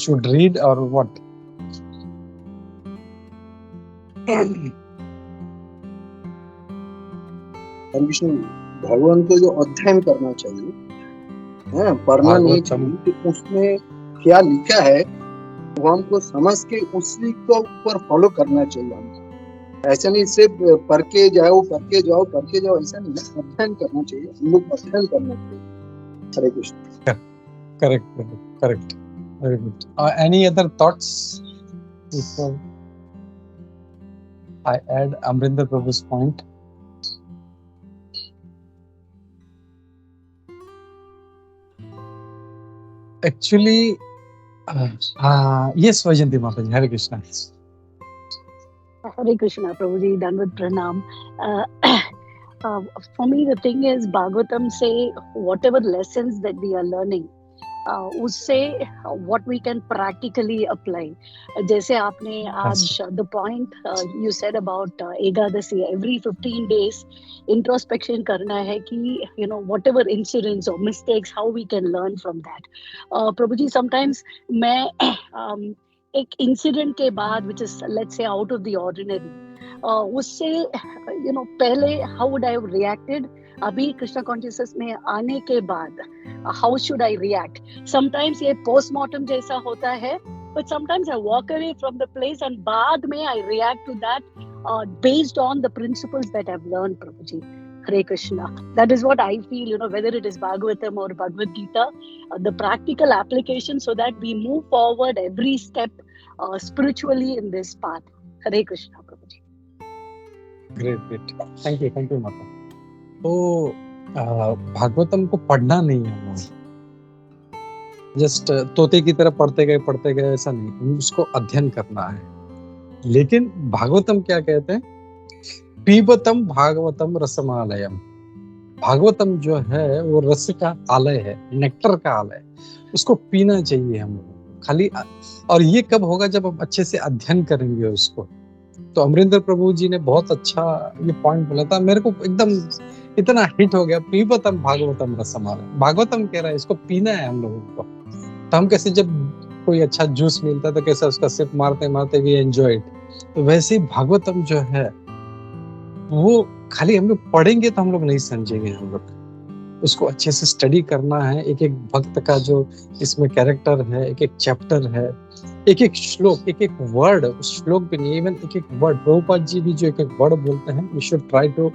Should read or what?
Vishnu भगवान को जो अध्ययन करना चाहिए, पढ़ना नहीं चाहिए कि उसमें क्या लिखा है वो हमको समझ के उसी को ऊपर फॉलो करना चाहिए हमको। ऐसा नहीं सिर्फ पढ़ के जाओ ऐसा नहीं है, अध्ययन करना चाहिए, हम लोग अध्ययन करना चाहिए। हरे Krishna.
Correct, Prabhu. Correct. Very good. Any other thoughts before I add Amrinder Prabhu's point? Actually, yes, Vajanti Mataji. Hare Krishna.
Hare Krishna, Prabhuji, Dandavat Pranam. For me, the thing is, Bhagavatam say whatever lessons that we are learning, उससे what we can practically apply. जैसे आपने आज the point you said about Ekadashi, every 15 days introspection करना है कि you know whatever incidents or mistakes, how we can learn from that. Prabhu ji, sometimes मैं एक incident के बाद which is let's say out of the ordinary, उससे you know पहले how would I have reacted, अभी Krishna consciousness में आने के बाद how should I react. Sometimes ये पोस्टमार्टम जैसा होता है, but sometimes I walk away from the place and बाद में I react to that based on the principles that I have learn. Prabhu ji, Hare Krishna. That is what I feel, you know, whether it is Bhagavatam or Bhagavad Gita, the practical application so that we move forward every step spiritually in this path. Hare Krishna, Prabhuji.
Great. Thank you, Mata. तो भागवतम को पढ़ना नहीं है, just तोते की तरह पढ़ते गए ऐसा नहीं, उसको अध्ययन करना है. लेकिन भागवतम क्या कहते हैं? पीबतम भागवतम रसमालयम. भागवतम जो है वो रस का आलय है, नेक्टर का आलय, उसको पीना चाहिए हम लोगों को खाली. और ये कब होगा? जब हम अच्छे से अध्ययन करेंगे उसको. तो अमरिंदर प्रभु जी ने बहुत अच्छा ये पॉइंट बोला था, मेरे को एकदम इतना हिट हो गया. पीबतम भागवतम रसमालयम, भागवतम कह रहा है इसको पीना है हम लोगों को. तो हम कैसे जब कोई अच्छा जूस मिलता है तो कैसे उसका सिप मारते वी एंजॉय इट, तो वैसे ही भागवतम जो है वो खाली हम लोग पढ़ेंगे तो हम लोग नहीं समझेंगे. हम लोग उसको अच्छे से स्टडी करना है. एक एक भक्त का जो इसमें कैरेक्टर है, एक एक चैप्टर है, एक एक श्लोक, एक एक वर्ड, उस श्लोक भी नहीं, इवन एक एक वर्ड. प्रभुपाद जी भी जो एक एक वर्ड बोलते हैं, we should try to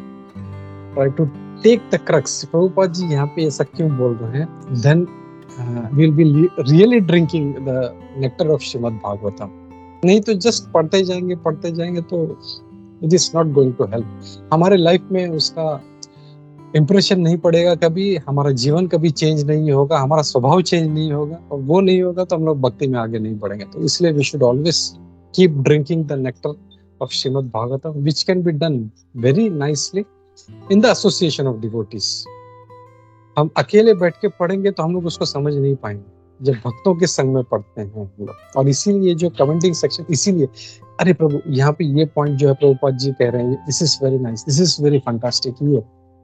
take the crux. Prabhupada ji यहाँ पे ऐसा क्यों बोल रहे हैं? Then we will be really drinking the nectar of Shrimad Bhagavatam. नहीं तो जस्ट पढ़ते जाएंगे तो it is not going to help. हमारे लाइफ में उसका इम्प्रेशन नहीं पड़ेगा कभी, हमारा जीवन कभी चेंज नहीं होगा, हमारा स्वभाव चेंज नहीं होगा, और वो नहीं होगा तो हम लोग भक्ति में आगे नहीं बढ़ेंगे. तो इसलिए we should always keep drinking the nectar of Shrimad Bhagavatam, which can be done very nicely in the association of devotees. हम अकेले बैठ के पढ़ेंगे तो हम लोग उसको समझ नहीं पाएंगे, जब भक्तों के संग में पढ़ते हैं हम लोग. और इसीलिए जो कमेंटिंग सेक्शन, इसीलिए अरे प्रभु यहाँ पे ये पॉइंट जो है प्रभुपाद जी कह रहे हैं, this is very nice, this is very fantastic. ये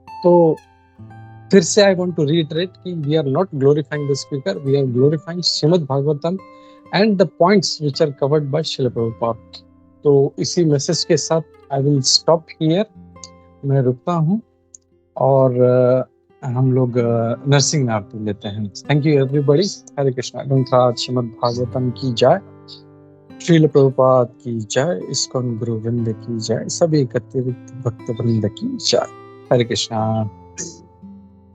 तो फिर से आई वांट टू रीइटरेट कि we are not glorifying the speaker, we are glorifying Shrimad Bhagavatam and the points which are covered by Srila Prabhupada. तो इसी मैसेज के साथ आई विल स्टॉप हियर, मैं रुकता हूँ और हम लोग नरसिंह आरती लेते हैं. Thank you everybody. Hare Krishna. ग्रंथराज श्रीमद् भागवतम की जय, श्रील प्रभुपाद की जय, इस्कॉन गुरु वृंद की जय, सभी एकत्रित भक्त वृंद की जय. हरे कृष्णा.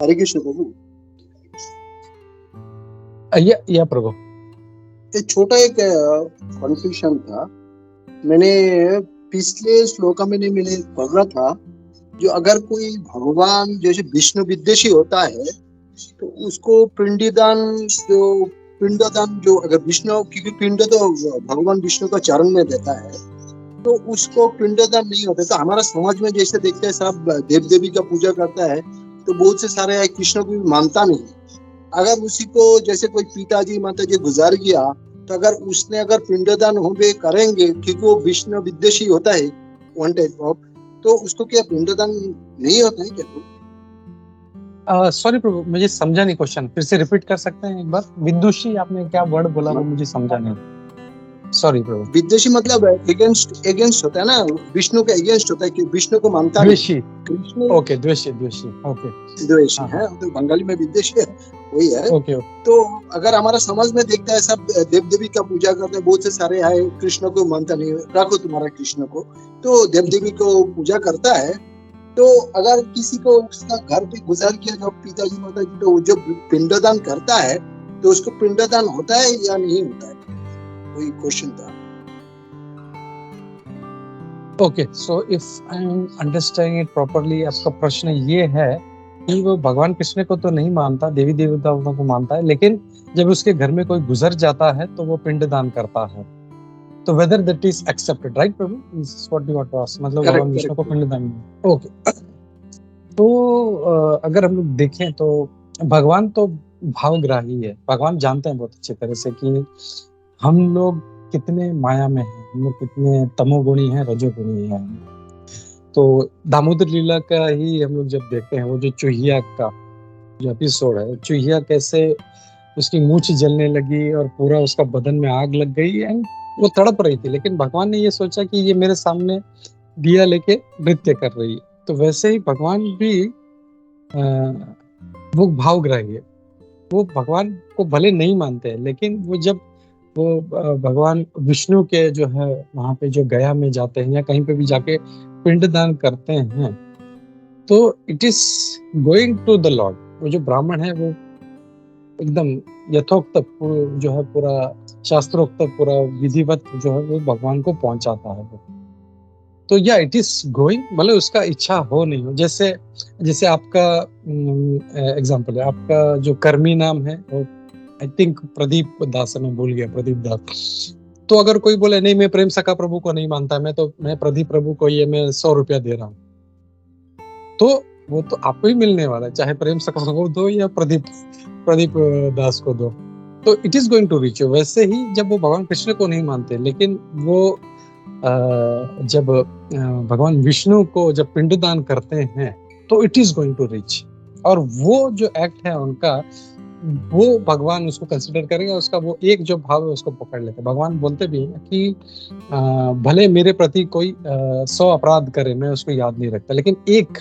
हरे कृष्ण प्रभु.
या प्रभु,
एक छोटा एक कंफ्यूजन था. मैंने पिछले श्लोका में मैंने पढ़ रहा था, जो अगर कोई भगवान जैसे विष्णु विद्वेषी होता है तो उसको पिंडदान जो अगर विष्णु, क्योंकि पिंड तो भगवान विष्णु का चरण में देता है, तो उसको पिंडदान नहीं होता. तो हमारा समाज में जैसे देखते हैं सब देव देवी का पूजा करता है, तो बहुत से सारे कृष्ण को भी मानता नहीं. अगर उसी को जैसे कोई पिताजी माताजी गुजार गया, तो अगर पिंडदान होंगे करेंगे, क्योंकि वो विष्णु विद्वेषी होता है वन टाइप ऑफ, तो उसको क्या पिंडदान नहीं होता है क्या?
सॉरी प्रभु, मुझे समझा नहीं क्वेश्चन, फिर से रिपीट कर सकते हैं एक बार? विदुषी आपने क्या वर्ड बोला वो मुझे समझा नहीं. सॉरी प्रभु,
विद्वेषी मतलब एगेंस्ट होता है ना, विष्णु के एगेंस्ट होता है कि विष्णु को मानता नहीं।
द्वेषी,
कृष्ण
ओके, द्वेषी, ओके,
द्वेषी
हाँ,
है, तो बंगाली में विद्वेषी है, वही है।
ओके,
तो अगर हमारा समाज में देखता है सब देव देवी का पूजा करते हैं, बहुत से सारे है, कृष्ण को मानता नहीं, रखो तुम्हारा कृष्ण को, तो देव देवी को पूजा करता है। तो अगर किसी को उसका घर पे गुजार किया जो पिताजी माताजी, तो जो पिंडदान करता है तो उसको पिंडदान होता है या नहीं होता है, वही क्वेश्चन था।
Okay, so if I am understanding it properly, आपका प्रश्न ये है कि वो भगवान कृष्ण को तो नहीं मानता, देवी देवताओं को मानता है, लेकिन जब उसके घर में कोई गुजर जाता है तो वो पिंडदान करता है, तो whether that is accepted, right Prabhu? Is what you want to ask, मतलब
Correct,
भगवान विष्णु को
correct.
पिंडदान। ओके, तो अगर हम लोग देखें तो भगवान तो भावग्राही है। भगवान जानते हैं बहुत अच्छी तरह से कि हम लोग कितने माया में हैं, हम लोग कितने तमोगुणी हैं, रजोगुणी हैं। तो दामोदर लीला का ही हम लोग जब देखते हैं, वो जो चूहिया का जो एपिसोड है, चूहिया कैसे उसकी मूंछ जलने लगी और पूरा उसका बदन में आग लग गई एंड वो तड़प रही थी, लेकिन भगवान ने ये सोचा कि ये मेरे सामने दिया लेके नृत्य कर रही है। तो वैसे ही भगवान भी वो भावग्राही है। वो भगवान को भले नहीं मानते हैं, लेकिन वो जब वो भगवान विष्णु के जो है वहां पे जो गया में जाते हैं या कहीं पे भी जाके पिंडदान करते हैं, तो it is going to the lord. वो जो ब्राह्मण है वो एकदम यथोक्त जो है पूरा शास्त्रोक्त पूरा विधिवत जो है वो भगवान को पहुंचाता है। तो या इट इज गोइंग, मतलब उसका इच्छा हो नहीं हो, जैसे जैसे आपका एग्जांपल है, आपका जो कर्मी नाम है वो आई थिंक प्रदीप दास, मैं भूल गया, प्रदीप दास। तो अगर कोई बोले नहीं मैं प्रेम सखा प्रभु को नहीं मानता, मैं प्रदीप प्रभु को ये मैं 100 रुपया दे रहा हूँ, तो वो तो आपको ही मिलने वाला है, चाहे प्रेम सखा को दो या प्रदीप दास को दो, तो it is going to reach you. वैसे ही जब वो भगवान कृष्ण को नहीं मानते, लेकिन वो जब भगवान विष्णु को जब पिंडदान करते हैं तो it is going to reach, और वो जो एक्ट है उनका वो भगवान उसको कंसिडर करेगा, उसका वो एक जो भाव है उसको पकड़ लेते। भगवान बोलते भी हैं कि भले मेरे प्रति कोई 100 अपराध करे मैं उसको याद नहीं रखता, लेकिन एक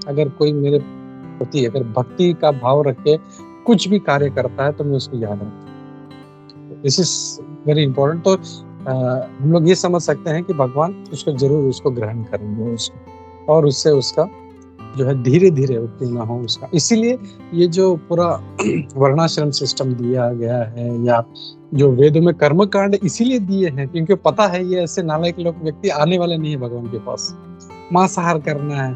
अगर कोई मेरे प्रति अगर भक्ति का भाव रख के कुछ भी कार्य करता है तो मैं उसको याद रखता। This is very important. तो हम लोग ये समझ सकते हैं कि भगवान उसको जरूर उसको ग्रहण करेंगे उसको, और उससे उसका जो है धीरे धीरे उत्तीर्ण हो उसका। इसीलिए ये जो पूरा वर्णाश्रम सिस्टम दिया गया है, या जो वेदों में कर्मकांड इसीलिए दिए हैं क्योंकि पता है ये ऐसे नालायक लोग व्यक्ति आने वाले नहीं है भगवान के पास। मांसाहार करना है,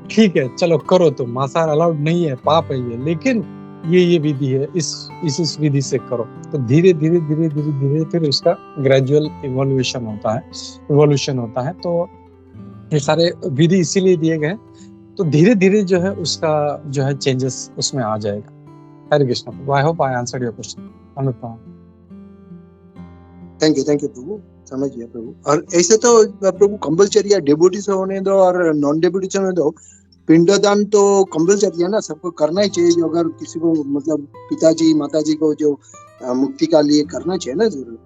ठीक है चलो करो, तो मांसाहार अलाउड नहीं है, पाप है ये, लेकिन ये विधि है, इस विधि से करो। तो धीरे धीरे धीरे धीरे धीरे फिर उसका ग्रेजुअल इवोल्यूशन होता है। तो ये सारे विधि इसीलिए दिए गए, तो धीरे धीरे जो है उसका जो है चेंजेस उसमें आ जाएगा। Hare Krishna. I hope I answered your question.
Thank you प्रभु, समझ गया प्रभु। और ऐसे तो प्रभु कंपलसरी है, डेबोटी से होने दो और नॉन डेबोटी से होने दो, पिंडदान तो कंपलसरी है ना, सबको करना ही चाहिए। जो अगर किसी को मतलब पिताजी माताजी को जो मुक्ति का लिए करना चाहिए ना जरूर।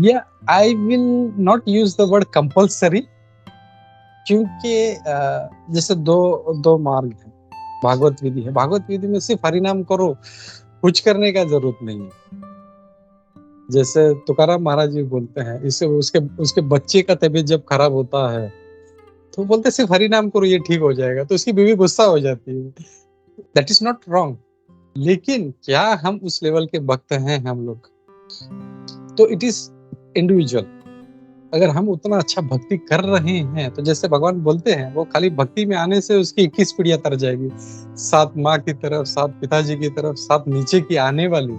Yeah, I will not use the word compulsory, क्योंकि जैसे दो मार्ग है, भागवत विधि है। भागवत विधि में सिर्फ हरिनाम करो, कुछ करने का जरूरत नहीं है। जैसे तुकाराम महाराज जी बोलते हैं, इससे उसके बच्चे का तबीयत जब खराब होता है तो बोलते सिर्फ हरिनाम करो ये ठीक हो जाएगा, तो उसकी बीवी गुस्सा हो जाती है। दैट इज नॉट रॉन्ग, लेकिन क्या हम उस लेवल के भक्त हैं हम लोग? तो इट इज इंडिविजुअल। अगर हम उतना अच्छा भक्ति कर रहे हैं तो जैसे भगवान बोलते हैं, वो खाली भक्ति में आने से उसकी 21 पीढ़ियां तर जाएगी, 7 माँ की तरफ, 7 पिताजी की तरफ, 7 नीचे की आने वाली।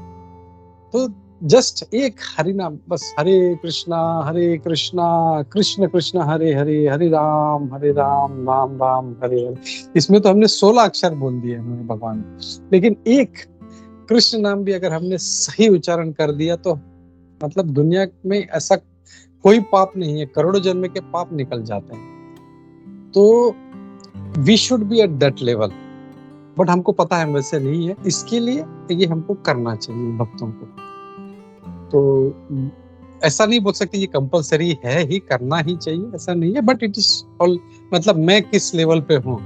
तो जस्ट एक हरिनाम बस, हरे कृष्णा कृष्ण कृष्ण हरे हरे, हरे राम राम राम हरे हरे। इसमें तो हमने 16 अक्षर बोल दिए हमें भगवान, लेकिन एक कृष्ण नाम भी अगर हमने सही उच्चारण कर दिया तो मतलब दुनिया में ऐसा कोई पाप नहीं है, करोड़ों जन्म के पाप निकल जाते हैं। तो we should be at that level, but हमको पता है वैसे नहीं है, इसके लिए ये हमको करना चाहिए भक्तों को। तो ऐसा नहीं बोल सकते ये कंपलसरी है ही, करना ही चाहिए, ऐसा नहीं है, बट इट इज ऑल, मतलब मैं किस लेवल पे हूँ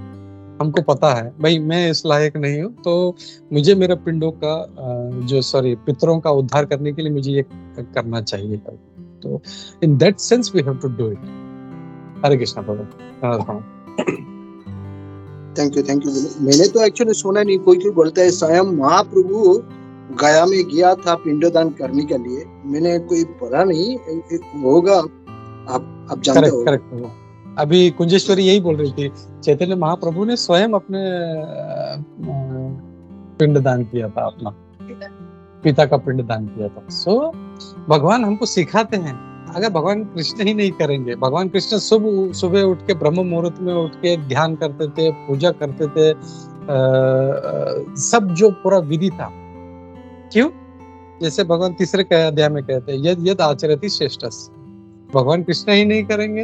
हमको पता है भाई, मैं इस लायक नहीं हूँ, तो मुझे मेरे पिंडों का पितरों का उद्धार करने के लिए मुझे ये करना चाहिए। तो in that sense we have to do it. Hare Krishna प्रभु।
Thank you. मैंने तो एक्चुअली सुना नहीं, कोई बोलता है स्वयं महाप्रभु गया में गया था पिंडदान करने के लिए, मैंने कोई पढ़ा नहीं होगा, आप जानते हो?
करेक्ट। अभी कुंजेश्वरी यही बोल रही थी, चैतन्य महाप्रभु ने स्वयं अपने पिंडदान किया था, अपना पिता का पिंडदान किया था। सो भगवान हमको सिखाते हैं, अगर भगवान कृष्ण ही नहीं करेंगे, भगवान कृष्ण सुबह उठ के ब्रह्म मुहूर्त में उठ के ध्यान करते थे, पूजा करते थे, सब जो पूरा विधि था, क्यों? जैसे भगवान तीसरे अध्याय में कहते हैं, यद यद आचरति श्रेष्ठस। भगवान कृष्ण ही नहीं करेंगे,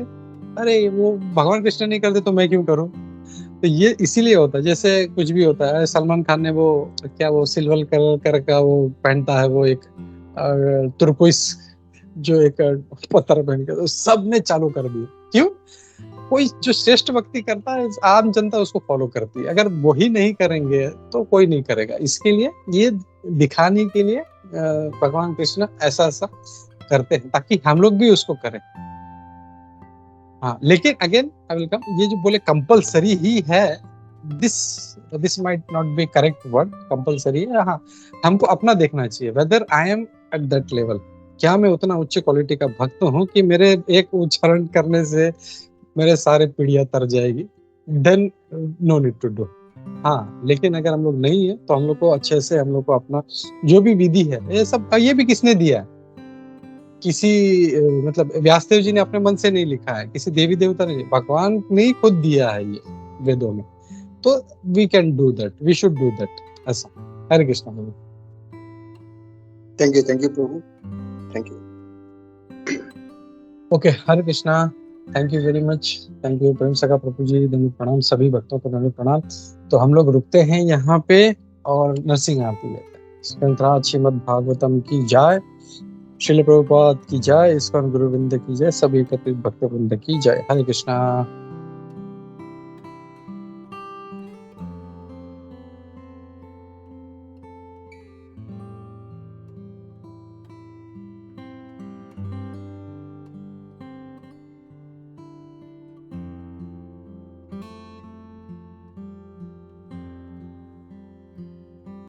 अरे वो भगवान कृष्ण नहीं करते तो मैं क्यों करूं? तो ये इसीलिए होता है, जैसे कुछ भी होता है, सलमान खान ने वो सिल्वर कलर का वो पहनता है, वो एक तुर्कोइस जो एक पत्थर पहन के, तो सबने चालू कर दिया। क्यों? कोई जो श्रेष्ठ व्यक्ति करता है, आम जनता उसको फॉलो करती है, अगर वही नहीं करेंगे तो कोई नहीं करेगा। इसके लिए ये दिखाने के लिए भगवान कृष्ण ऐसा करते हैं ताकि हम लोग भी उसको करें। हाँ, लेकिन अगेन आई विल कम, ये जो बोले कंपलसरी ही है, this might not be correct word, compulsory है। हाँ, हमको अपना देखना चाहिए, whether I am eight that level, क्या मैं उतना उच्च क्वालिटी का भक्त हूँ कि मेरे एक उच्चारण करने से मेरे सारे पीढ़ियां तर जाएगी, then no need to do. हाँ, लेकिन अगर हम लोग नहीं है तो हम लोग को अच्छे से, हम लोग को अपना जो भी विधि है, ये सब, ये भी किसने दिया है? किसी मतलब व्यासदेव जी ने अपने मन से नहीं लिखा है, किसी देवी देवता ने, भगवान ने ही खुद दिया है ये वेदों में। तो we can do that, we should do that, ऐसा। हरे कृष्णा प्रभु।
थैंक यू प्रभु, thank you.
Okay, Hare Krishna, thank you very much, thank you Prem Sakha प्रभु जी, धन्यवाद, प्रणाम सभी भक्तों को, धन्यवाद, प्रणाम। तो हम लोग रुकते हैं यहाँ पे और नरसिंह आरती लेते हैं। श्रीमद् भागवतम की जय, श्रील प्रभुपाद की जय, इस्कॉन गुरुविंद की जय, सभी एकत्रित भक्त वृंद की जय। हरे कृष्णा।